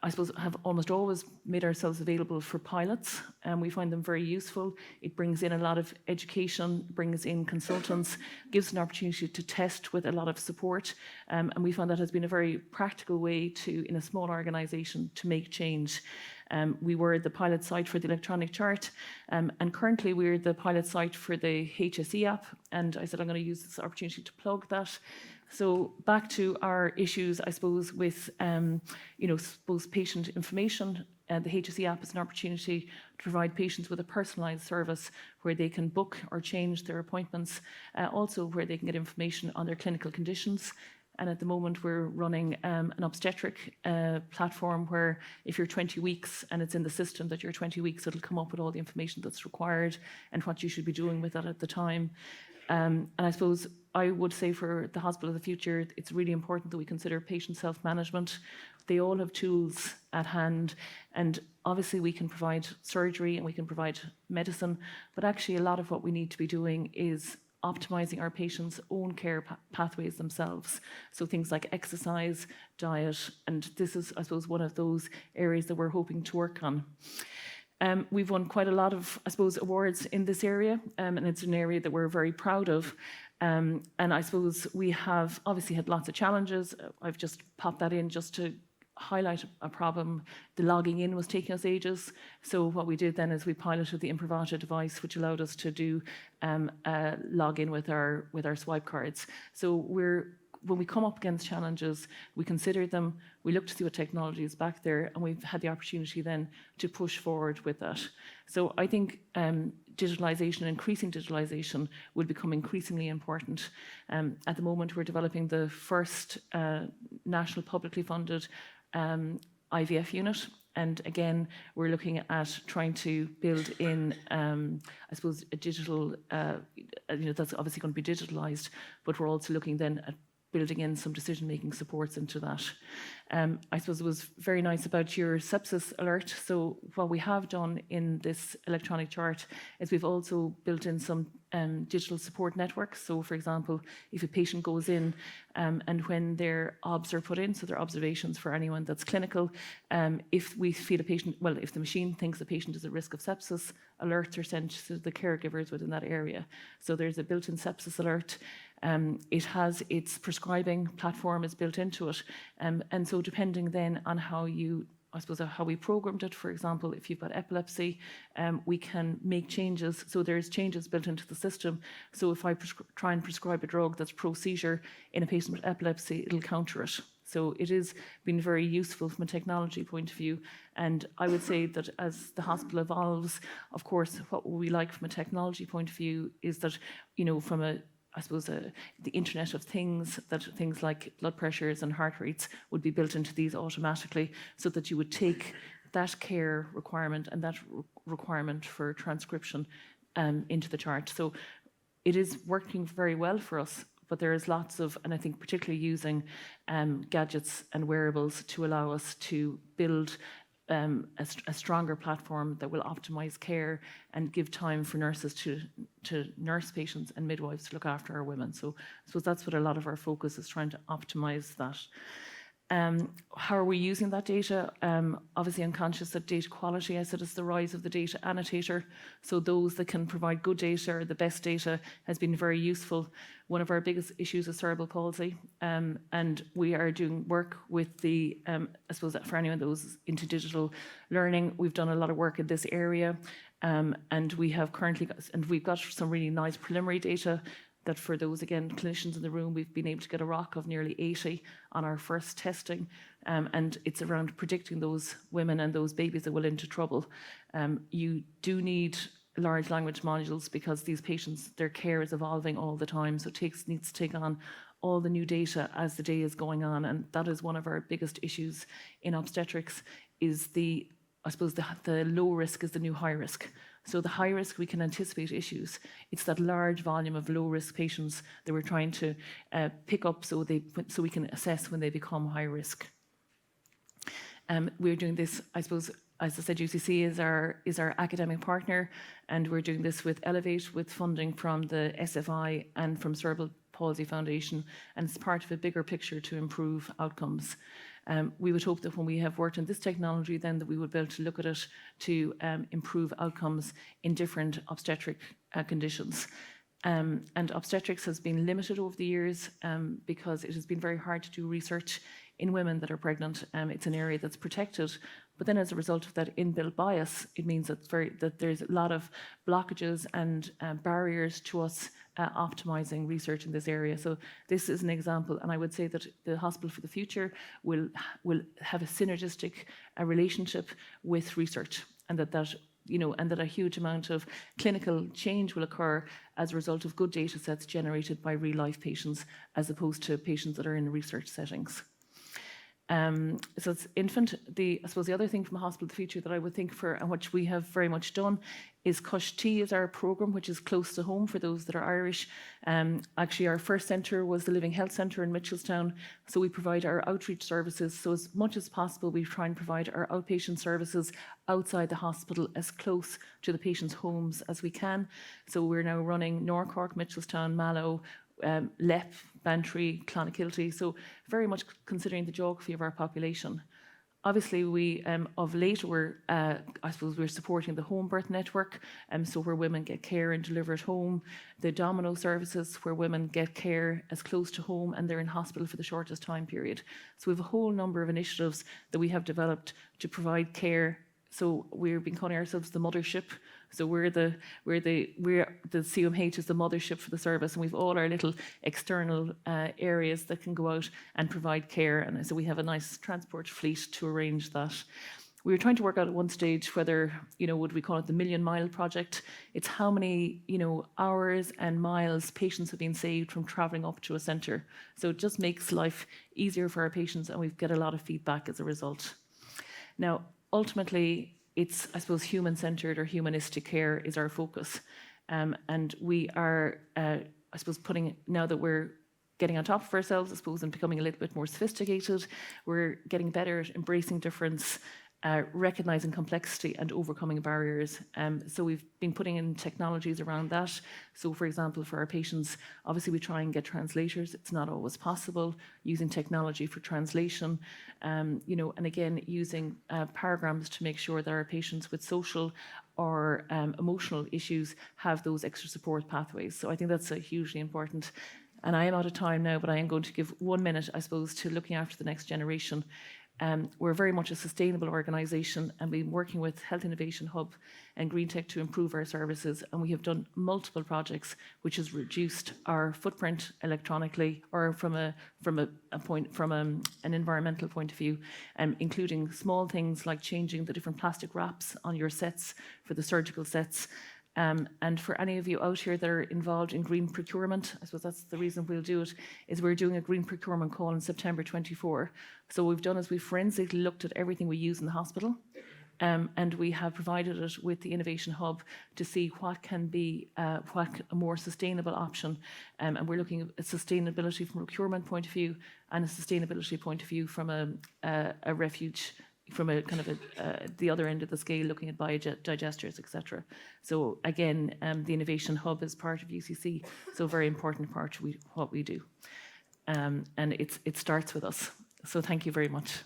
I suppose, have almost always made ourselves available for pilots, and we find them very useful. It brings in a lot of education, brings in consultants, gives an opportunity to test with a lot of support, and we found that has been a very practical way to, in a small organisation, to make change. We were the pilot site for the electronic chart, and currently we're the pilot site for the HSE app, and I said I'm going to use this opportunity to plug that. So back to our issues, I suppose, with patient information. The HSE app is an opportunity to provide patients with a personalised service where they can book or change their appointments, also where they can get information on their clinical conditions. And at the moment, we're running an obstetric platform where if you're 20 weeks and it's in the system that you're 20 weeks, it'll come up with all the information that's required and what you should be doing with that at the time. And I suppose I would say for the Hospital of the Future, it's really important that we consider patient self-management. They all have tools at hand, and obviously we can provide surgery and we can provide medicine, but actually a lot of what we need to be doing is optimizing our patients' own care pathways themselves. So things like exercise, diet, and this is, I suppose, one of those areas that we're hoping to work on. We've won quite a lot of, I suppose, awards in this area, and it's an area that we're very proud of. And I suppose we have obviously had lots of challenges. I've just popped that in just to highlight a problem. The logging in was taking us ages. So what we did then is we piloted the Imprivata device, which allowed us to do log in with our swipe cards. So when we come up against challenges, we consider them, we look to see what technology is back there, and we've had the opportunity then to push forward with that. So I think digitalisation, increasing digitalisation, will become increasingly important. At the moment, we're developing the first national publicly funded IVF unit. And again, we're looking at trying to build in, I suppose, a digital, that's obviously going to be digitalised, but we're also looking then at building in some decision-making supports into that. I suppose it was very nice about your sepsis alert. So what we have done in this electronic chart is we've also built in some digital support networks. So for example, if a patient goes in and when their OBS are put in, so their observations for anyone that's clinical, if we feel a patient, well, if the machine thinks the patient is at risk of sepsis, alerts are sent to the caregivers within that area. So there's a built-in sepsis alert. It has its prescribing platform is built into it. And so depending then on how we programmed it, for example, if you've got epilepsy, we can make changes. So there's changes built into the system. So if I try and prescribe a drug that's pro-seizure in a patient with epilepsy, it'll counter it. So it has been very useful from a technology point of view. And I would say that as the hospital evolves, of course, what we like from a technology point of view is that, from the Internet of Things, that things like blood pressures and heart rates would be built into these automatically, so that you would take that care requirement and that requirement for transcription into the chart. So it is working very well for us, but there is lots of, and I think particularly using gadgets and wearables to allow us to build a stronger platform that will optimize care and give time for nurses to nurse patients and midwives to look after our women. So I suppose that's what a lot of our focus is, trying to optimize that. How are we using that data? Obviously, I'm conscious that data quality, I said, is the rise of the data annotator. So those that can provide good data or the best data has been very useful. One of our biggest issues is cerebral palsy, and we are doing work with the, I suppose that for anyone that was into digital learning, we've done a lot of work in this area, and we have currently, and we've got some really nice preliminary data that for those, again, clinicians in the room, we've been able to get a ROC of nearly 80 on our first testing. And it's around predicting those women and those babies that will into trouble. You do need large language modules because these patients, their care is evolving all the time. So it needs to take on all the new data as the day is going on. And that is one of our biggest issues in obstetrics, is I suppose the low risk is the new high risk. So the high risk, we can anticipate issues. It's that large volume of low risk patients that we're trying to pick up so we can assess when they become high risk. We're doing this, I suppose, as I said, UCC is our academic partner, and we're doing this with Elevate, with funding from the SFI and from Cerebral Palsy Foundation, and it's part of a bigger picture to improve outcomes. We would hope that when we have worked on this technology, then that we would be able to look at it to improve outcomes in different obstetric conditions. And obstetrics has been limited over the years because it has been very hard to do research in women that are pregnant. It's an area that's protected, but then as a result of that inbuilt bias, it means that there's a lot of blockages and barriers to us optimizing research in this area. So this is an example, and I would say that the Hospital for the Future will have a synergistic relationship with research, and that a huge amount of clinical change will occur as a result of good data sets generated by real-life patients, as opposed to patients that are in research settings. So it's infant. I suppose the other thing from Hospital of the Future that I would think for, and which we have very much done, is Cush T is our programme, which is close to home for those that are Irish. Actually, our first centre was the Living Health Centre in Mitchelstown. So we provide our outreach services. So as much as possible, we try and provide our outpatient services outside the hospital as close to the patients' homes as we can. So we're now running North Cork, Mitchelstown, Mallow, Lepp, Bantry, Clonakilty, so very much considering the geography of our population. Obviously, we of late I suppose we're supporting the home birth network, so where women get care and deliver at home, the Domino services where women get care as close to home and they're in hospital for the shortest time period. So we have a whole number of initiatives that we have developed to provide care. So we've been calling ourselves the mothership. So we're the CMH is the mothership for the service, and we've all our little external areas that can go out and provide care. And so we have a nice transport fleet to arrange that. We were trying to work out at one stage whether, would we call it the Million Mile Project? It's how many, hours and miles patients have been saved from travelling up to a centre. So it just makes life easier for our patients, and we've got a lot of feedback as a result. Now, ultimately, it's, I suppose, human-centred or humanistic care is our focus. And we are, I suppose, now that we're getting on top of ourselves, I suppose, and becoming a little bit more sophisticated, we're getting better at embracing difference, recognising complexity and overcoming barriers. So we've been putting in technologies around that. So for example, for our patients, obviously we try and get translators. It's not always possible, using technology for translation, and again, using paragrams to make sure that our patients with social or emotional issues have those extra support pathways. So I think that's hugely important. And I am out of time now, but I am going to give 1 minute, I suppose, to looking after the next generation. We're very much a sustainable organisation, and we've been working with Health Innovation Hub and Green Tech to improve our services, and we have done multiple projects which has reduced our footprint electronically, or from an environmental point of view, including small things like changing the different plastic wraps on your sets for the surgical sets. And for any of you out here that are involved in green procurement, I suppose that's the reason we'll do it, is we're doing a green procurement call in September 24. So what we've done is we've forensically looked at everything we use in the hospital, and we have provided it with the Innovation Hub to see what can be a more sustainable option. And we're looking at sustainability from a procurement point of view and a sustainability point of view from a refuge, from a kind of the other end of the scale, looking at biodigesters, etc. So again, the Innovation Hub is part of UCC, so a very important part of what we do. And it starts with us. So thank you very much.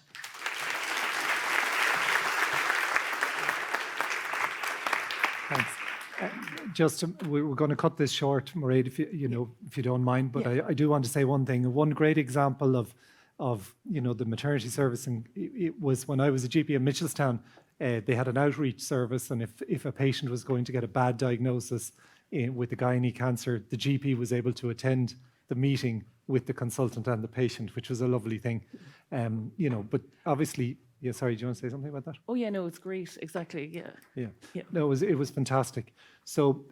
Thanks. We're going to cut this short, Mairead, if you don't mind. But yeah. I do want to say one thing. One great example of the maternity service, and it was when I was a GP in Mitchelstown. They had an outreach service, and if a patient was going to get a bad diagnosis with the gynae cancer, the GP was able to attend the meeting with the consultant and the patient, which was a lovely thing. But obviously, yeah. Sorry, do you want to say something about that?
Oh yeah, no, it's great. Exactly. Yeah.
No, it was fantastic. So,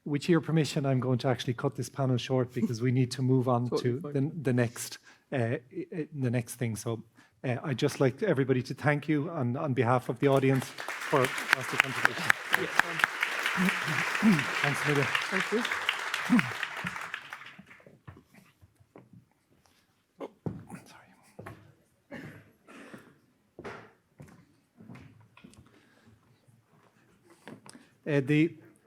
with your permission, I'm going to actually cut this panel short because we need to move on to the next thing. So I'd just like everybody to thank you on behalf of the audience for the contribution. Thanks, Amelia.
Thank you.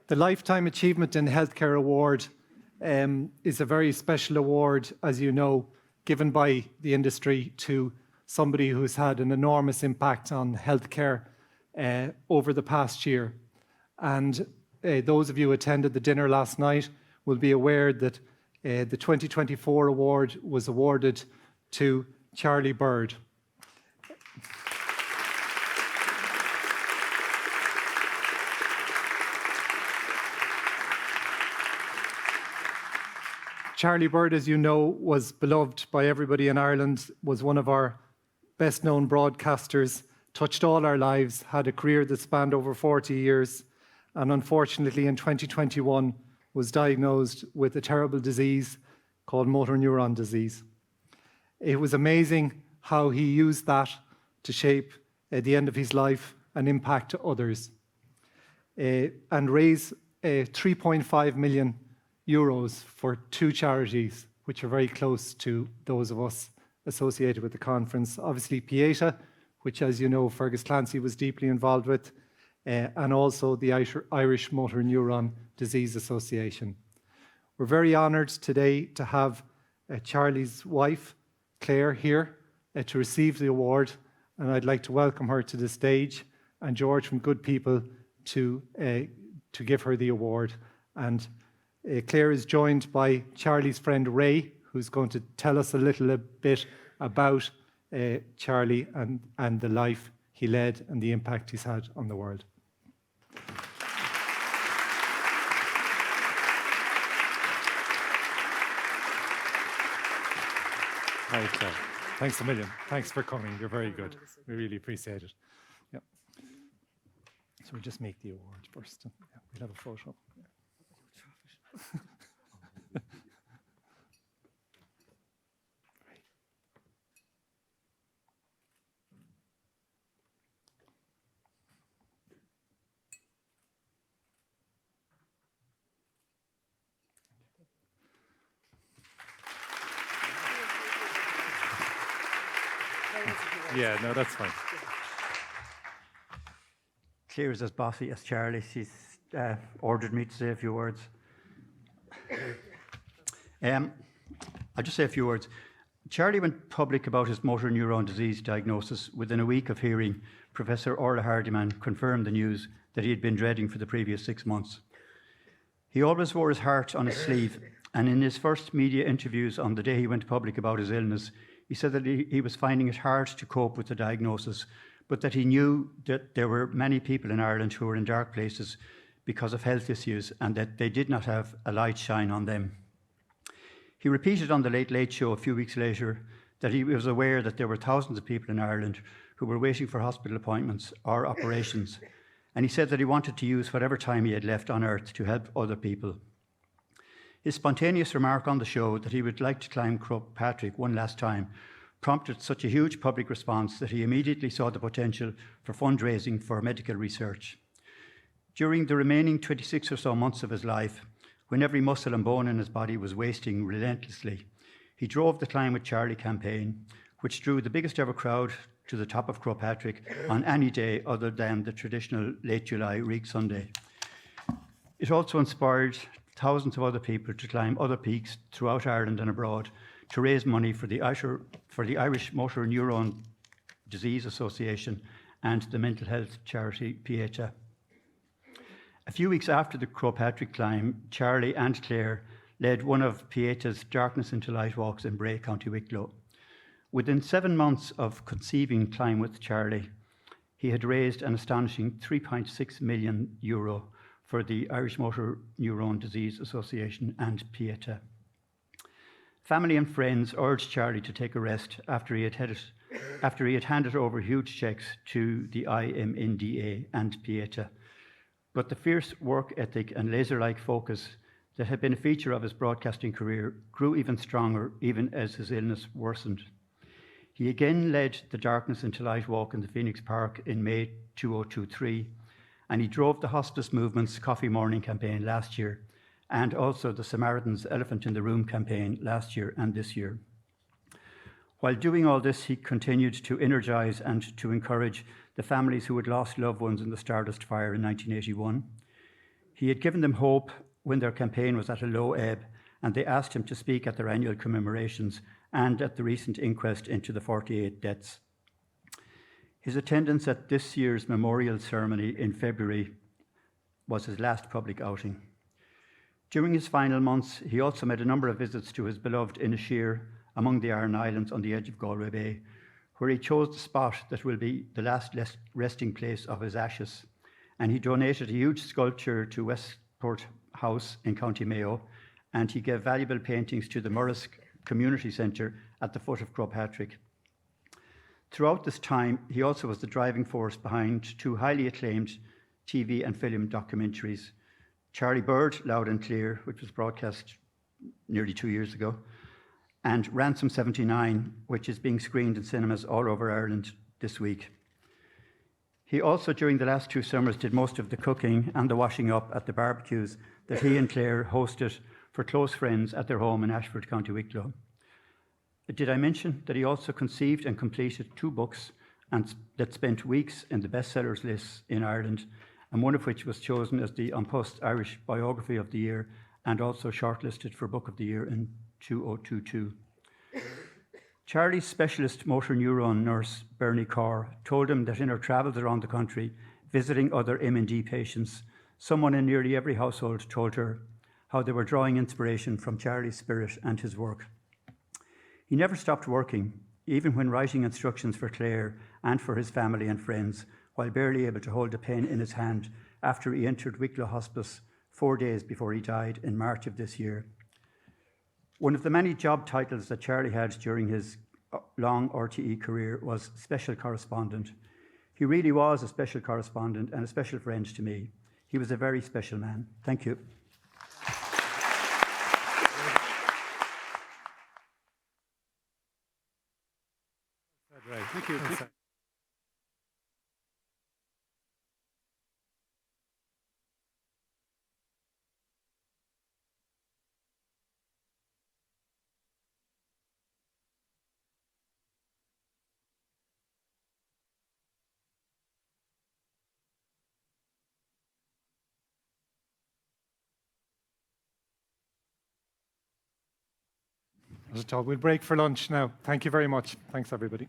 The Lifetime Achievement in Healthcare Award is a very special award, as you know, given by the industry to somebody who's had an enormous impact on healthcare over the past year. And those of you who attended the dinner last night will be aware that the 2024 award was awarded to Charlie Bird. Charlie Bird, as you know, was beloved by everybody in Ireland, was one of our best-known broadcasters, touched all our lives, had a career that spanned over 40 years, and unfortunately in 2021 was diagnosed with a terrible disease called motor neuron disease. It was amazing how he used that to shape the end of his life and impact others, and raise 3.5 million euros for two charities, which are very close to those of us associated with the conference. Obviously, Pieta, which, as you know, Fergus Clancy was deeply involved with, and also the Irish Motor Neuron Disease Association. We're very honoured today to have Charlie's wife, Claire, here to receive the award, and I'd like to welcome her to the stage, and George from Good People to give her the award. And Claire is joined by Charlie's friend Ray, who's going to tell us a little bit about Charlie and the life he led and the impact he's had on the world. Hi, Claire. Thanks a million. Thanks for coming. You're very good. We really appreciate it. Yeah. So we'll just make the award first. Yeah, we'll have a photo. Yeah, no, that's fine.
Claire is as bossy as Charlie. She's ordered me to say a few words. I'll just say a few words. Charlie went public about his motor neuron disease diagnosis within a week of hearing Professor Orla Hardiman confirm the news that he had been dreading for the previous 6 months. He always wore his heart on his sleeve, and in his first media interviews on the day he went public about his illness, he said that he was finding it hard to cope with the diagnosis, but that he knew that there were many people in Ireland who were in dark places because of health issues and that they did not have a light shine on them. He repeated on the Late Late Show a few weeks later that he was aware that there were thousands of people in Ireland who were waiting for hospital appointments or operations, and he said that he wanted to use whatever time he had left on earth to help other people. His spontaneous remark on the show that he would like to climb Croagh Patrick one last time prompted such a huge public response that he immediately saw the potential for fundraising for medical research. During the remaining 26 or so months of his life, when every muscle and bone in his body was wasting relentlessly, he drove the Climb with Charlie campaign, which drew the biggest ever crowd to the top of Croagh Patrick on any day other than the traditional late July Reek Sunday. It also inspired thousands of other people to climb other peaks throughout Ireland and abroad to raise money for the Irish Motor Neuron Disease Association and the mental health charity Pieta. A few weeks after the Croagh Patrick climb, Charlie and Claire led one of Pieta's Darkness into Light walks in Bray, County Wicklow. Within 7 months of conceiving Climb with Charlie, he had raised an astonishing €3.6 million for the Irish Motor Neuron Disease Association and Pieta. Family and friends urged Charlie to take a rest after he had handed over huge cheques to the IMNDA and Pieta. But the fierce work ethic and laser-like focus that had been a feature of his broadcasting career grew even stronger even as his illness worsened. He again led the Darkness into Light walk in the Phoenix Park in May 2023, and he drove the Hospice Movement's Coffee Morning campaign last year, and also the Samaritans' Elephant in the Room campaign last year and this year. While doing all this, he continued to energise and to encourage the families who had lost loved ones in the Stardust fire in 1981. He had given them hope when their campaign was at a low ebb, and they asked him to speak at their annual commemorations and at the recent inquest into the 48 deaths. His attendance at this year's memorial ceremony in February was his last public outing. During his final months, he also made a number of visits to his beloved Inisheer among the Aran Islands on the edge of Galway Bay, where he chose the spot that will be the last resting place of his ashes. And he donated a huge sculpture to Westport House in County Mayo, and he gave valuable paintings to the Murrisk Community Centre at the foot of Crubpatrick. Throughout this time, he also was the driving force behind two highly acclaimed TV and film documentaries, Charlie Bird, Loud and Clear, which was broadcast nearly 2 years ago, and Ransom 79, which is being screened in cinemas all over Ireland this week. He also, during the last 2 summers, did most of the cooking and the washing up at the barbecues that he and Claire hosted for close friends at their home in Ashford, County Wicklow. Did I mention that he also conceived and completed 2 books that spent weeks in the bestsellers lists in Ireland, and one of which was chosen as the An Post Irish Biography of the Year and also shortlisted for Book of the Year in 2022. Charlie's specialist motor neuron nurse, Bernie Carr, told him that in her travels around the country, visiting other MND patients, someone in nearly every household told her how they were drawing inspiration from Charlie's spirit and his work. He never stopped working, even when writing instructions for Claire and for his family and friends, while barely able to hold a pen in his hand after he entered Wicklow Hospice 4 days before he died in March of this year. One of the many job titles that Charlie had during his long RTE career was Special Correspondent. He really was a special correspondent and a special friend to me. He was a very special man. Thank you.
Thank you. We'll break for lunch now. Thank you very much. Thanks, everybody.